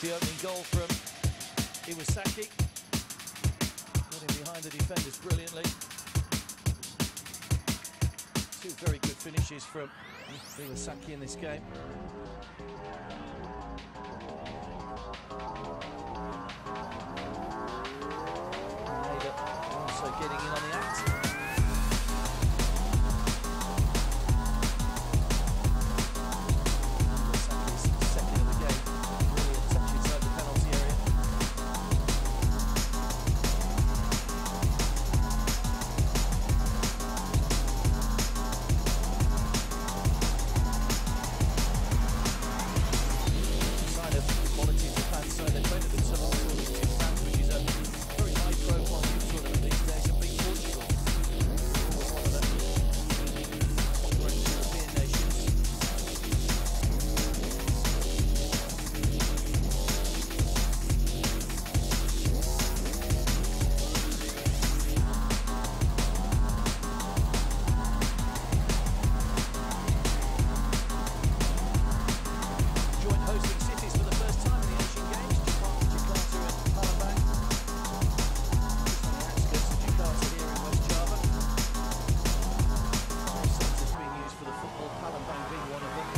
The opening goal from Iwasaki. Getting behind the defenders brilliantly. Two very good finishes from Iwasaki in this game. Also getting in on the act. Iwasaki's second of the game. Brilliant touch inside the penalty area. Sign of quality in Japan, so they're playing at the top of Japan, which is a very high profile youth tournament these days, and beat Portugal. One of the top-ranked European nations. Joint hosting cities for the first time in the Asian Games, Jakarta and Palembang. Just on the outskirts of Jakarta here in West Java. 5 centres being used for the football, Palembang being one of them.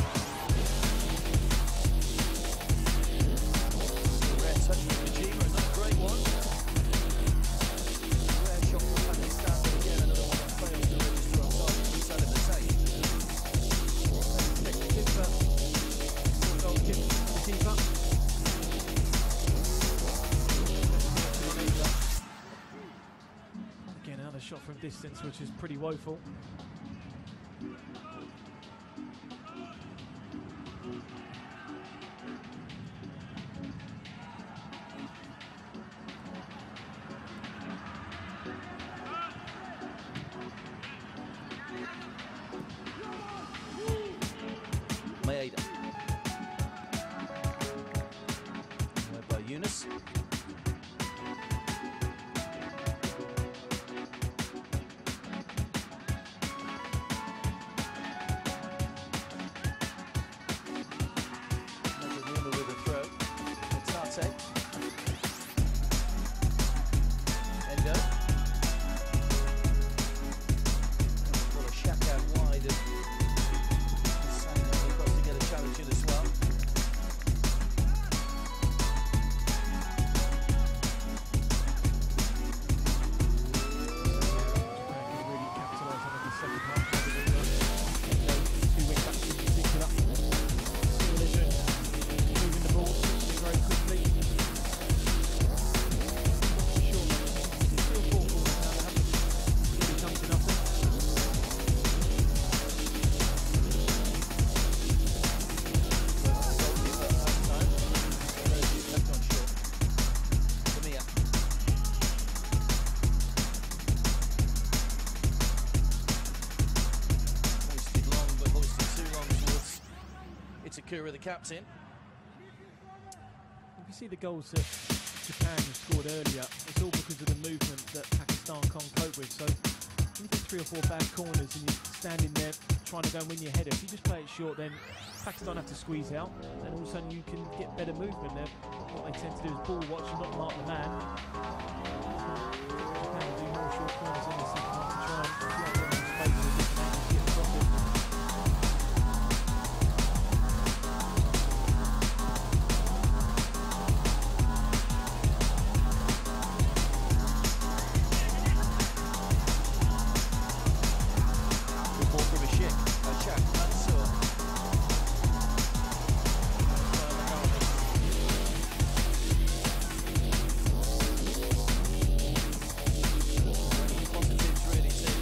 A rare touch from Najima, another great one. Rare shot from Pakistan, but again another one that fails to register on target inside of the tape. Goal kick for the keeper. Again, another shot from distance, which is pretty woeful. Maeda. Led by Yunus. Najima with a throw. Tate. Endo. Got a shack out wide and Sangha got to get a challenge in as well. Really capitalise on the second half of the game. Two wing backs in particular. Moving the ball very quickly. Sure, 3 or 4 balls now that haven't really come to nothing. Hoisted long, but hoisted too long towards Itakura, the captain. If you see the goals that Japan have scored earlier, it's all because of the movement that Pakistan can't cope with. So when you get 3 or 4 bad corners and you're standing there trying to go and win your header, if you just play it short, then Pakistan have to squeeze out, and all of a sudden you can get better movement. What they tend to do is ball watch and not mark the man. Japan will do more short corners in the second half to try and get them in space with different angles to get across it. Good ball from Ashik. Ashak Mansour. Positives really too.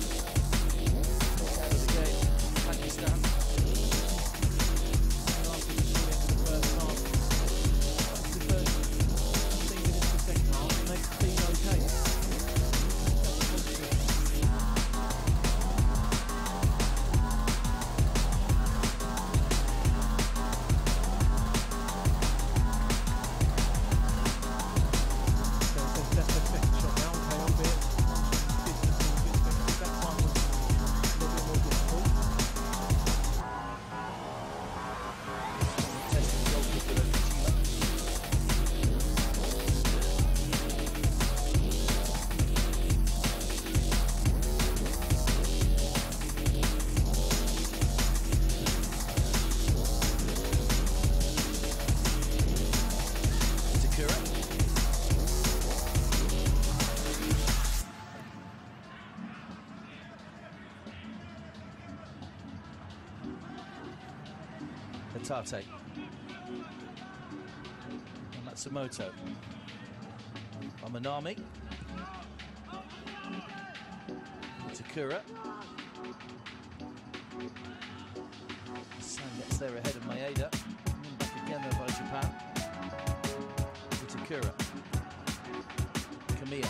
Itakura. Hatate. And Matsumoto. Omanami. Itakura. San gets there ahead of Maeda. And back again there by Japan. Itakura. Kamiya.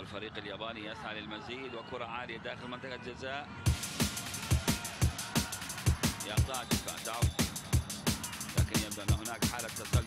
الفريق الياباني يسعى للمزيد وكرة عالية داخل منطقة الجزاء. يقطع الدفاع تعود، لكن يبدو أن هناك حالة تسلل.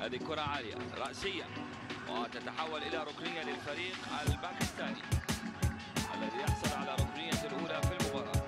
هذه كرة عالية رأسية وتتحول إلى ركنية للفريق الباكستاني الذي يحصل على ركنية الأولى في المباراة.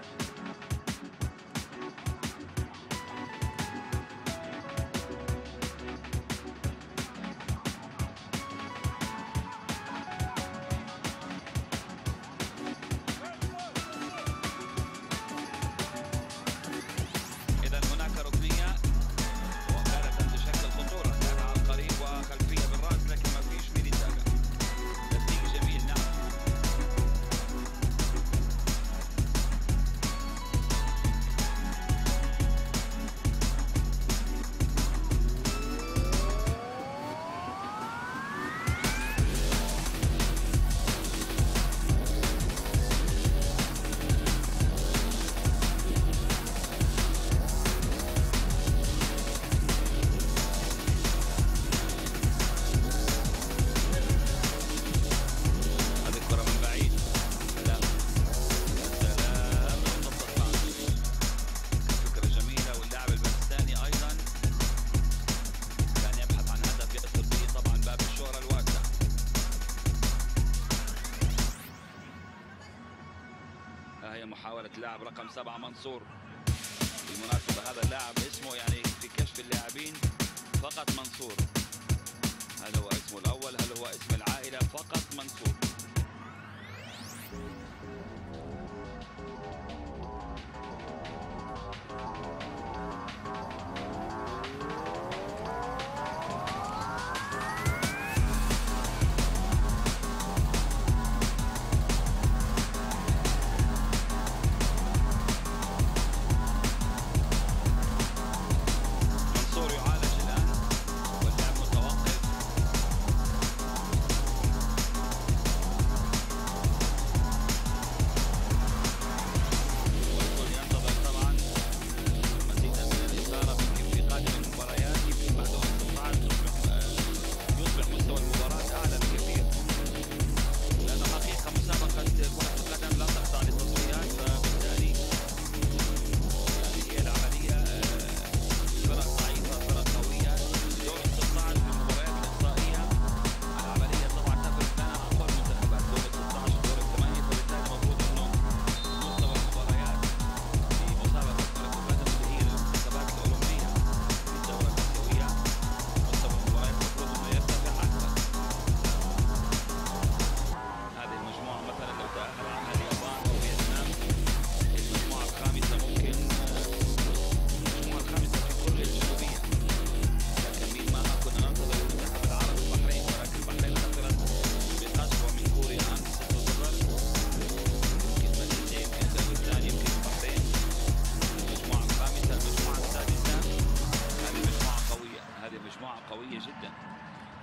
محاولة اللاعب رقم 7 منصور. بالمناسبة هذا اللاعب اسمه يعني في كشف اللاعبين فقط منصور. هل هو اسمه الأول؟ هل هو اسم العائلة؟ فقط منصور.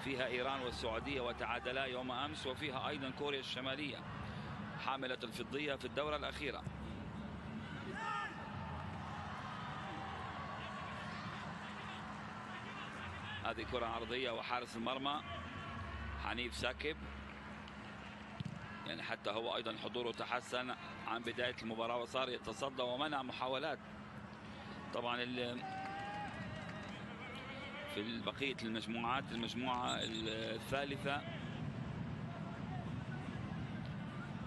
فيها إيران والسعودية وتعادلا يوم أمس، وفيها أيضا كوريا الشمالية حاملة الفضية في الدورة الأخيرة. هذه كرة عرضية وحارس المرمى حنيف ساكب، يعني حتى هو أيضا حضوره تحسن عن بداية المباراة وصار يتصدى ومنع محاولات. طبعا في بقية المجموعات، المجموعة الثالثة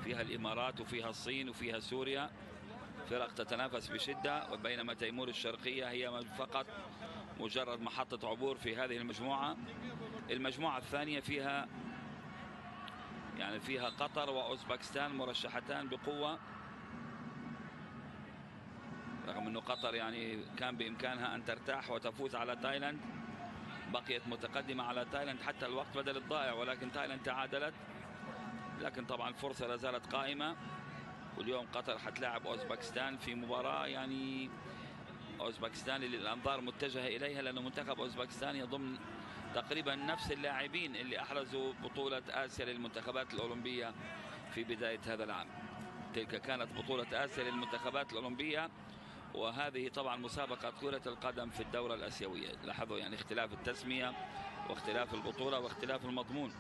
فيها الإمارات وفيها الصين وفيها سوريا، فرق تتنافس بشدة، وبينما تيمور الشرقية هي فقط مجرد محطة عبور في هذه المجموعة. المجموعة الثانية فيها يعني فيها قطر وأوزبكستان مرشحتان بقوة، رغم أنه قطر يعني كان بإمكانها أن ترتاح وتفوز على تايلاند، بقيت متقدمة على تايلاند حتى الوقت بدل الضائع، ولكن تايلاند تعادلت، لكن طبعا الفرصة لا زالت قائمة. واليوم قطر حتلاعب أوزبكستان في مباراة يعني أوزبكستان اللي الأنظار متجهة إليها، لأنه منتخب أوزبكستان يضم تقريبا نفس اللاعبين اللي أحرزوا بطولة آسيا للمنتخبات الأولمبية في بداية هذا العام. تلك كانت بطولة آسيا للمنتخبات الأولمبية، وهذه طبعا مسابقة كرة القدم في الدورة الآسيوية. لاحظوا يعني اختلاف التسمية واختلاف البطولة واختلاف المضمون.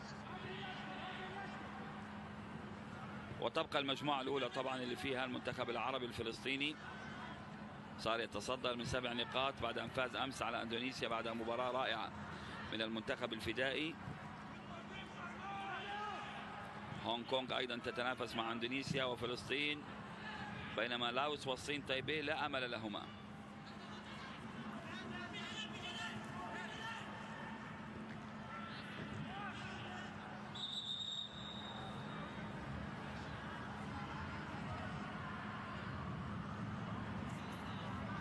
وتبقى المجموعة الأولى طبعا اللي فيها المنتخب العربي الفلسطيني، صار يتصدر من 7 نقاط بعد أن فاز أمس على أندونيسيا بعد مباراة رائعة من المنتخب الفدائي. هونغ كونغ أيضا تتنافس مع أندونيسيا وفلسطين، بينما لاوس والصين تايبي لا أمل لهما.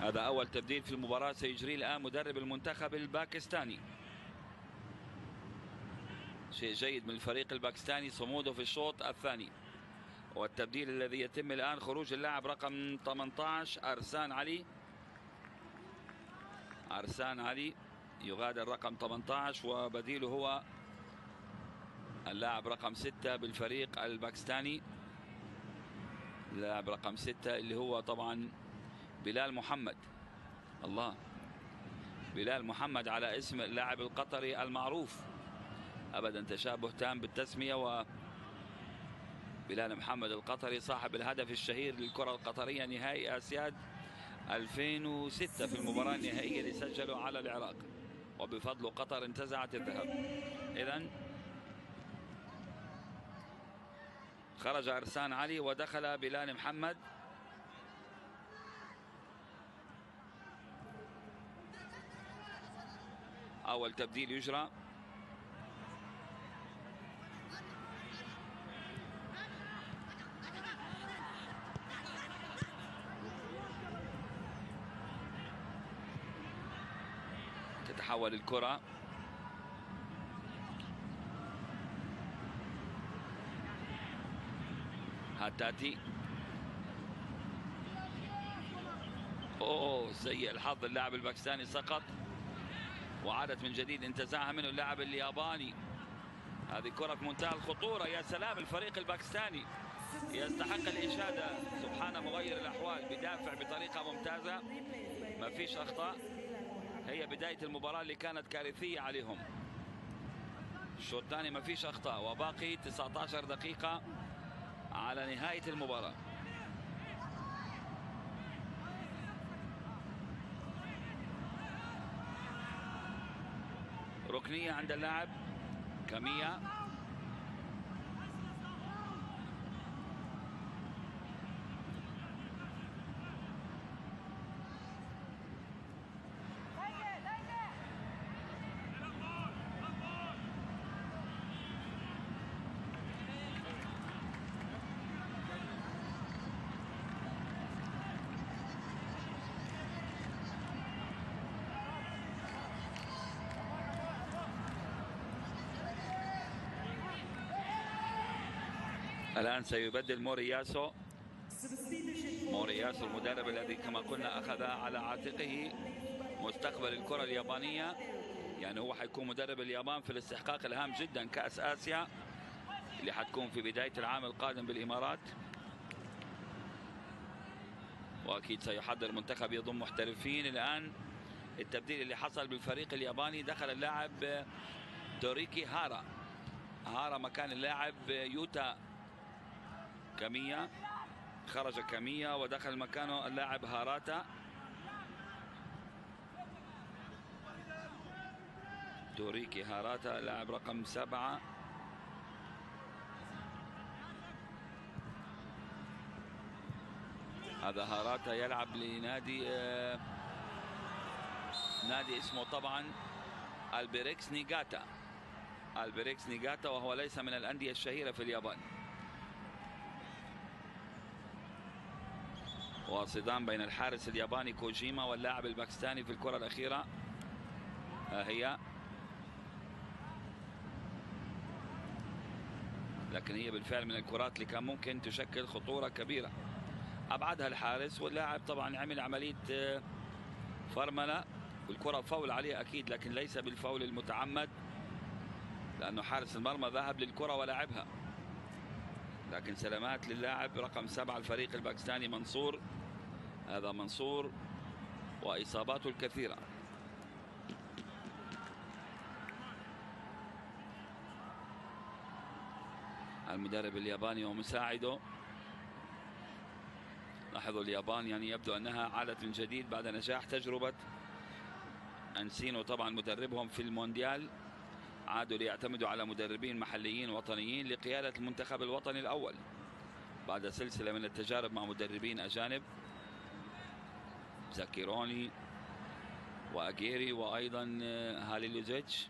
هذا أول تبديل في المباراة سيجريه الآن مدرب المنتخب الباكستاني. شيء جيد من الفريق الباكستاني صموده في الشوط الثاني. والتبديل الذي يتم الآن خروج اللاعب رقم 18 أرسان علي. أرسان علي يغادر رقم 18 وبديله هو اللاعب رقم 6 بالفريق الباكستاني. اللاعب رقم 6 اللي هو طبعا بلال محمد. الله، بلال محمد على اسم اللاعب القطري المعروف، أبدا تشابه تام بالتسمية. و بلال محمد القطري صاحب الهدف الشهير للكرة القطرية نهائي آسياد 2006 في المباراة النهائية اللي سجلوا على العراق، وبفضله قطر انتزعت الذهب. إذن خرج أرسان علي ودخل بلال محمد أول تبديل يجرى. تتحول الكرة هاتاتي. اوه سيء الحظ، اللاعب الباكستاني سقط وعادت من جديد انتزاعها منه اللاعب الياباني. هذه كرة في منتهى الخطورة. يا سلام، الفريق الباكستاني يستحق الإشادة. سبحان مغير الأحوال، بدافع بطريقة ممتازة، ما فيش أخطاء. هي بداية المباراة اللي كانت كارثية عليهم. الشوط الثاني ما فيش أخطاء، وباقي 19 دقيقة على نهاية المباراة. ركنية عند اللاعب كاميا. الآن سيبدل مورياسو المدرب الذي كما قلنا أخذ على عاتقه مستقبل الكرة اليابانية. يعني هو حيكون مدرب اليابان في الاستحقاق الهام جدا، كأس آسيا اللي حتكون في بداية العام القادم بالإمارات. وأكيد سيحضر منتخب يضم محترفين. الآن التبديل اللي حصل بالفريق الياباني، دخل اللاعب دوريكي هارا مكان اللاعب يوتا كاميا. خرج كاميا ودخل مكانه اللاعب هاراتا. دوريكي هاراتا لاعب رقم 7. هذا هاراتا يلعب لنادي نادي اسمه طبعا البيريكس نيغاتا، وهو ليس من الأندية الشهيرة في اليابان. وصدام بين الحارس الياباني كوجيما واللاعب الباكستاني في الكرة الأخيرة. هي لكن هي بالفعل من الكرات اللي كان ممكن تشكل خطورة كبيرة. أبعدها الحارس، واللاعب طبعا عمل عملية فرملة، والكرة فاول عليه أكيد، لكن ليس بالفاول المتعمد، لأنه حارس المرمى ذهب للكرة ولعبها. لكن سلامات للاعب رقم 7 الفريق الباكستاني منصور. هذا منصور وإصاباته الكثيرة. المدرب الياباني ومساعده. لاحظوا اليابان يعني يبدو أنها عادت من جديد بعد نجاح تجربة أنسينو طبعا مدربهم في المونديال. عادوا ليعتمدوا على مدربين محليين وطنيين لقيادة المنتخب الوطني الأول بعد سلسلة من التجارب مع مدربين أجانب، زاكيروني وأجيري وأيضا هاليلوزيتش.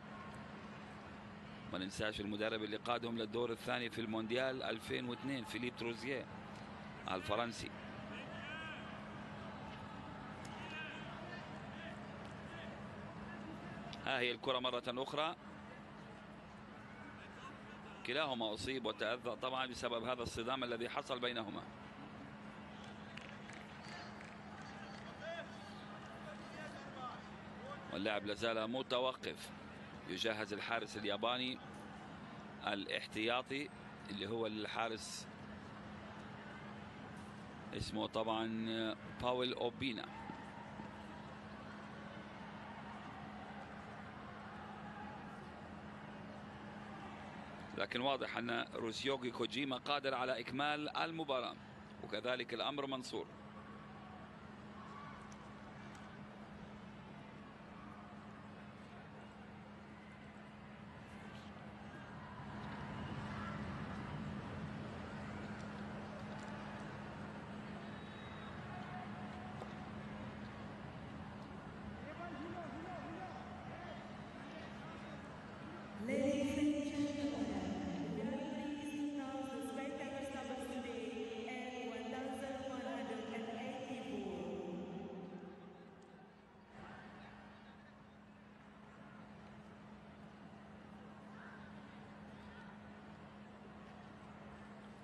ما ننساش المدرب اللي قادهم للدور الثاني في المونديال 2002 فيليب تروزيه الفرنسي. ها هي الكرة مرة أخرى. كلاهما أصيب وتأذى طبعا بسبب هذا الصدام الذي حصل بينهما. واللاعب لازال متوقف. يجهز الحارس الياباني الاحتياطي اللي هو الحارس اسمه طبعا باول أوبينا. لكن واضح أن روسيوغي كوجيما قادر على إكمال المباراة، وكذلك الأمر منصور.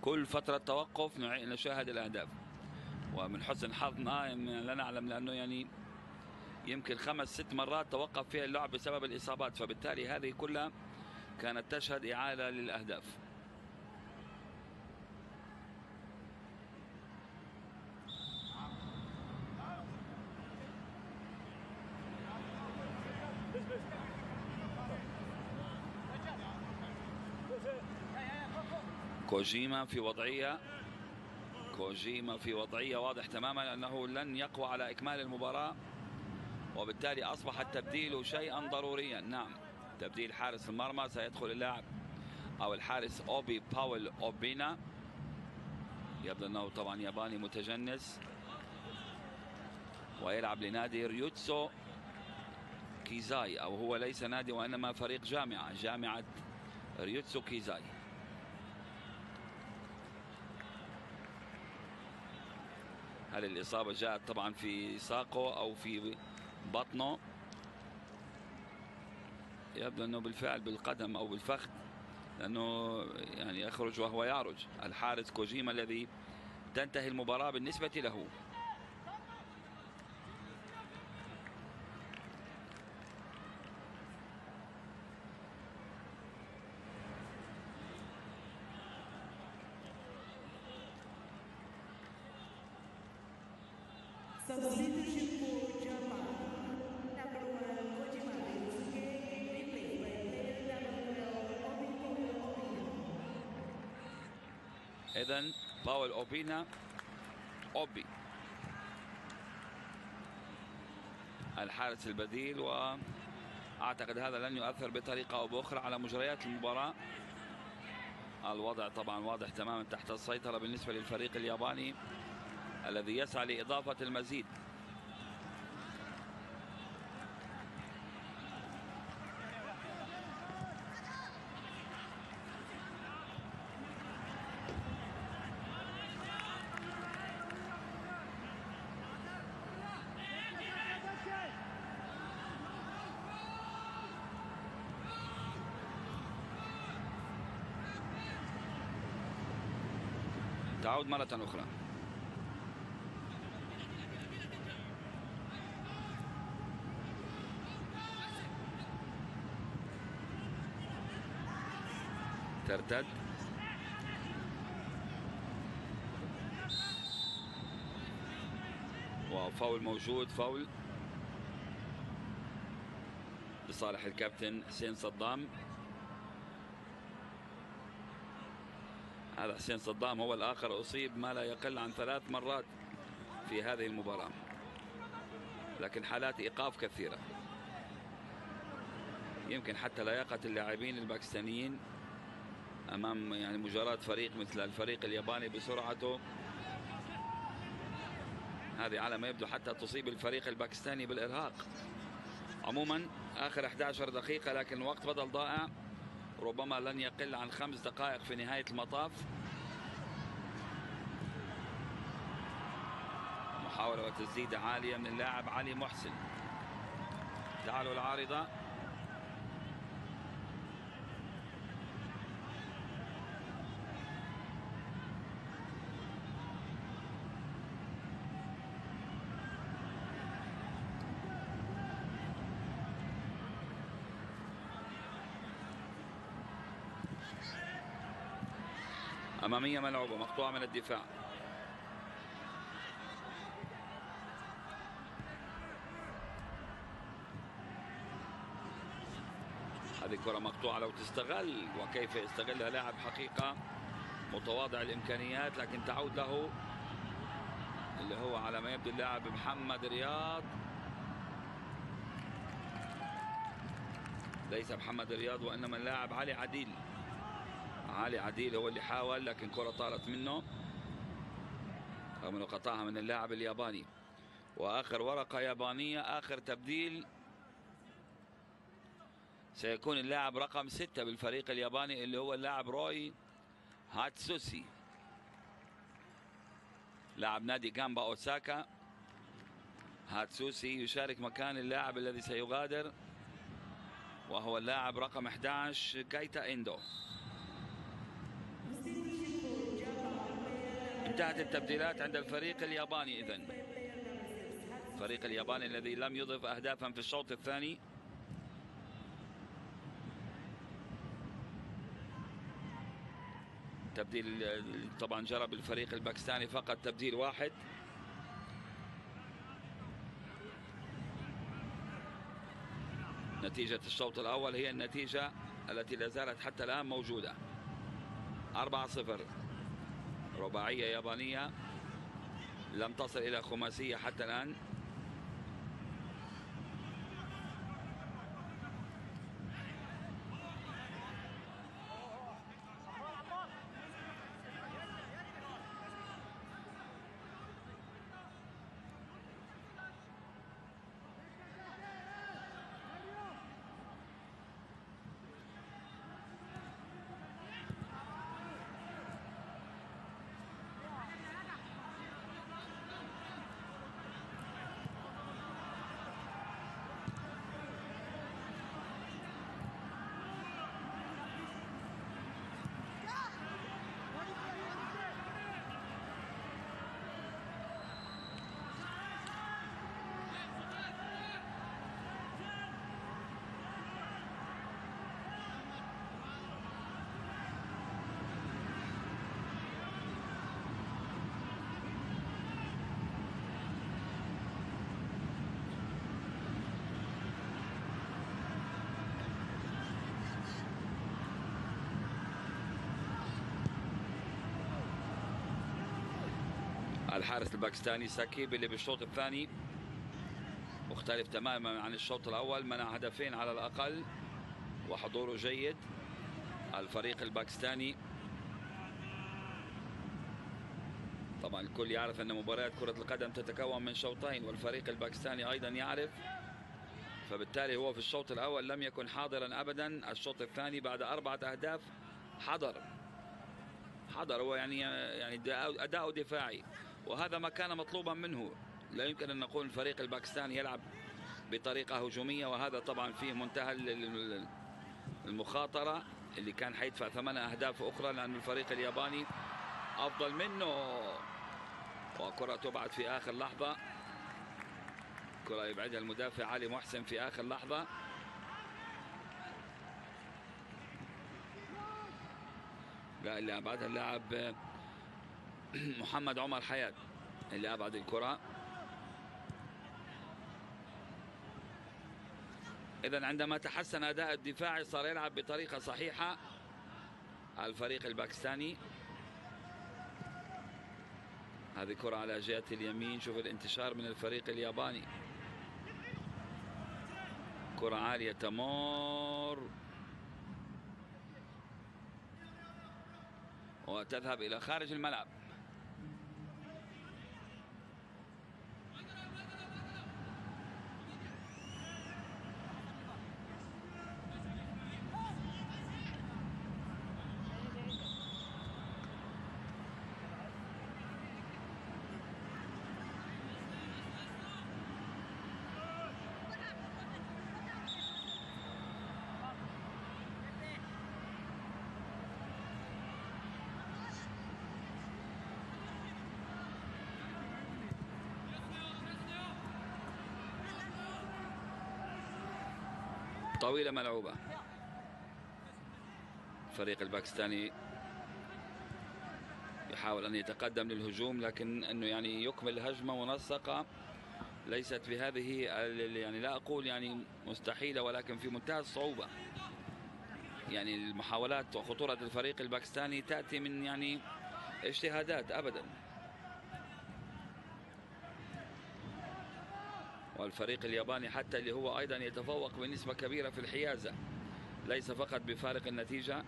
كل فترة توقف نشاهد الأهداف، ومن حسن حظنا لا نعلم، لأنه يعني يمكن 5-6 مرات توقف فيها اللعب بسبب الإصابات، فبالتالي هذه كلها كانت تشهد إعادة للأهداف. كوجيما في وضعية واضح تماما أنه لن يقوى على إكمال المباراة، وبالتالي أصبح التبديل شيئا ضروريا. نعم، تبديل حارس المرمى، سيدخل اللاعب أو الحارس باول أوبينا، يبدو أنه طبعا ياباني متجنس، ويلعب لنادي ريوتسو كيزاي، أو هو ليس نادي وإنما فريق جامعة ريوتسو كيزاي. هل الإصابة جاءت طبعا في ساقه أو في بطنه؟ يبدو أنه بالفعل بالقدم أو بالفخذ، لأنه يعني يخرج وهو يعرج الحارس كوجيما الذي تنتهي المباراة بالنسبة له. إذن باول أوبي الحارس البديل، وأعتقد هذا لن يؤثر بطريقة أو بأخرى على مجريات المباراة. الوضع طبعا واضح تماما تحت السيطرة بالنسبة للفريق الياباني الذي يسعى لإضافة المزيد. تعود مرة أخرى. ترتد وفاول موجود، فاول لصالح الكابتن حسين صدام. هذا حسين صدام هو الآخر أصيب ما لا يقل عن 3 مرات في هذه المباراة، لكن حالات إيقاف كثيرة. يمكن حتى لياقة اللاعبين الباكستانيين أمام يعني مجاراة فريق مثل الفريق الياباني بسرعته هذه على ما يبدو حتى تصيب الفريق الباكستاني بالإرهاق. عموما آخر 11 دقيقة، لكن الوقت بدل ضائع، ربما لن يقل عن 5 دقائق في نهاية المطاف. محاولة وتسديدة عالية من اللاعب علي محسن. تعالوا العارضة. أمامية ملعوبة مقطوعة من الدفاع. هذه كرة مقطوعة لو تستغل، وكيف يستغلها لاعب حقيقة متواضع الإمكانيات، لكن تعود له اللي هو على ما يبدو اللاعب محمد رياض. ليس محمد رياض وإنما اللاعب علي عديل. علي عديل هو اللي حاول، لكن كرة طارت منه رغم انه قطعها من اللاعب الياباني. واخر ورقة يابانية، اخر تبديل سيكون اللاعب رقم 6 بالفريق الياباني اللي هو اللاعب روي هاتسوسي، لاعب نادي جامبا اوساكا. هاتسوسي يشارك مكان اللاعب الذي سيغادر وهو اللاعب رقم 11 كايتا إندو. انتهت التبديلات عند الفريق الياباني. إذن الفريق الياباني الذي لم يضف أهدافا في الشوط الثاني. تبديل طبعا جرى بالفريق الباكستاني فقط تبديل واحد. نتيجة الشوط الأول هي النتيجة التي لا زالت حتى الآن موجودة، 4-0. رباعية يابانية لم تصل إلى خماسية حتى الآن. الحارس الباكستاني ساكيب اللي بالشوط الثاني مختلف تماما عن الشوط الأول، منع هدفين على الأقل وحضوره جيد. الفريق الباكستاني طبعا الكل يعرف أن مباريات كرة القدم تتكون من شوطين، والفريق الباكستاني أيضا يعرف، فبالتالي هو في الشوط الأول لم يكن حاضرا أبدا. الشوط الثاني بعد 4 أهداف حضر هو يعني أداء دفاعي، وهذا ما كان مطلوبا منه. لا يمكن أن نقول الفريق الباكستاني يلعب بطريقة هجومية، وهذا طبعا فيه منتهى المخاطرة اللي كان حيدفع 8 أهداف أخرى، لأن الفريق الياباني أفضل منه. وكرة تبعد في آخر لحظة، كرة يبعدها المدافع علي محسن في آخر لحظة. لا، اللي أبعدها اللاعب محمد عمر حياة اللي أبعد الكرة. إذن عندما تحسن أداء الدفاعي صار يلعب بطريقة صحيحة الفريق الباكستاني. هذه كرة على جهة اليمين، شوف الانتشار من الفريق الياباني، كرة عالية تمر وتذهب إلى خارج الملعب. طويلة ملعوبة. الفريق الباكستاني يحاول أن يتقدم للهجوم، لكن أنه يعني يكمل هجمة منسقة ليست بهذه يعني لا أقول يعني مستحيلة، ولكن في منتهى الصعوبة. يعني المحاولات وخطورة الفريق الباكستاني تأتي من يعني اجتهادات أبدا. والفريق الياباني حتى اللي هو أيضا يتفوق بنسبة كبيرة في الحيازة، ليس فقط بفارق النتيجة.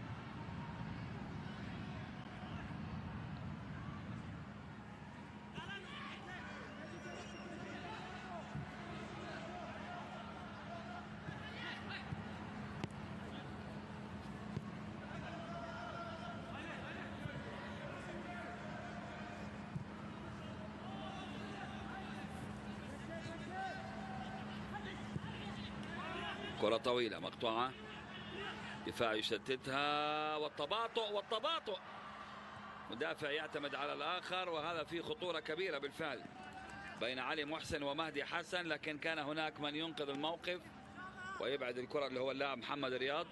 كرة طويلة مقطوعة، دفاع يشتتها والتباطؤ مدافع يعتمد على الآخر، وهذا فيه خطورة كبيرة بالفعل بين علي محسن ومهدي حسن، لكن كان هناك من ينقذ الموقف ويبعد الكرة اللي هو اللاعب محمد رياض.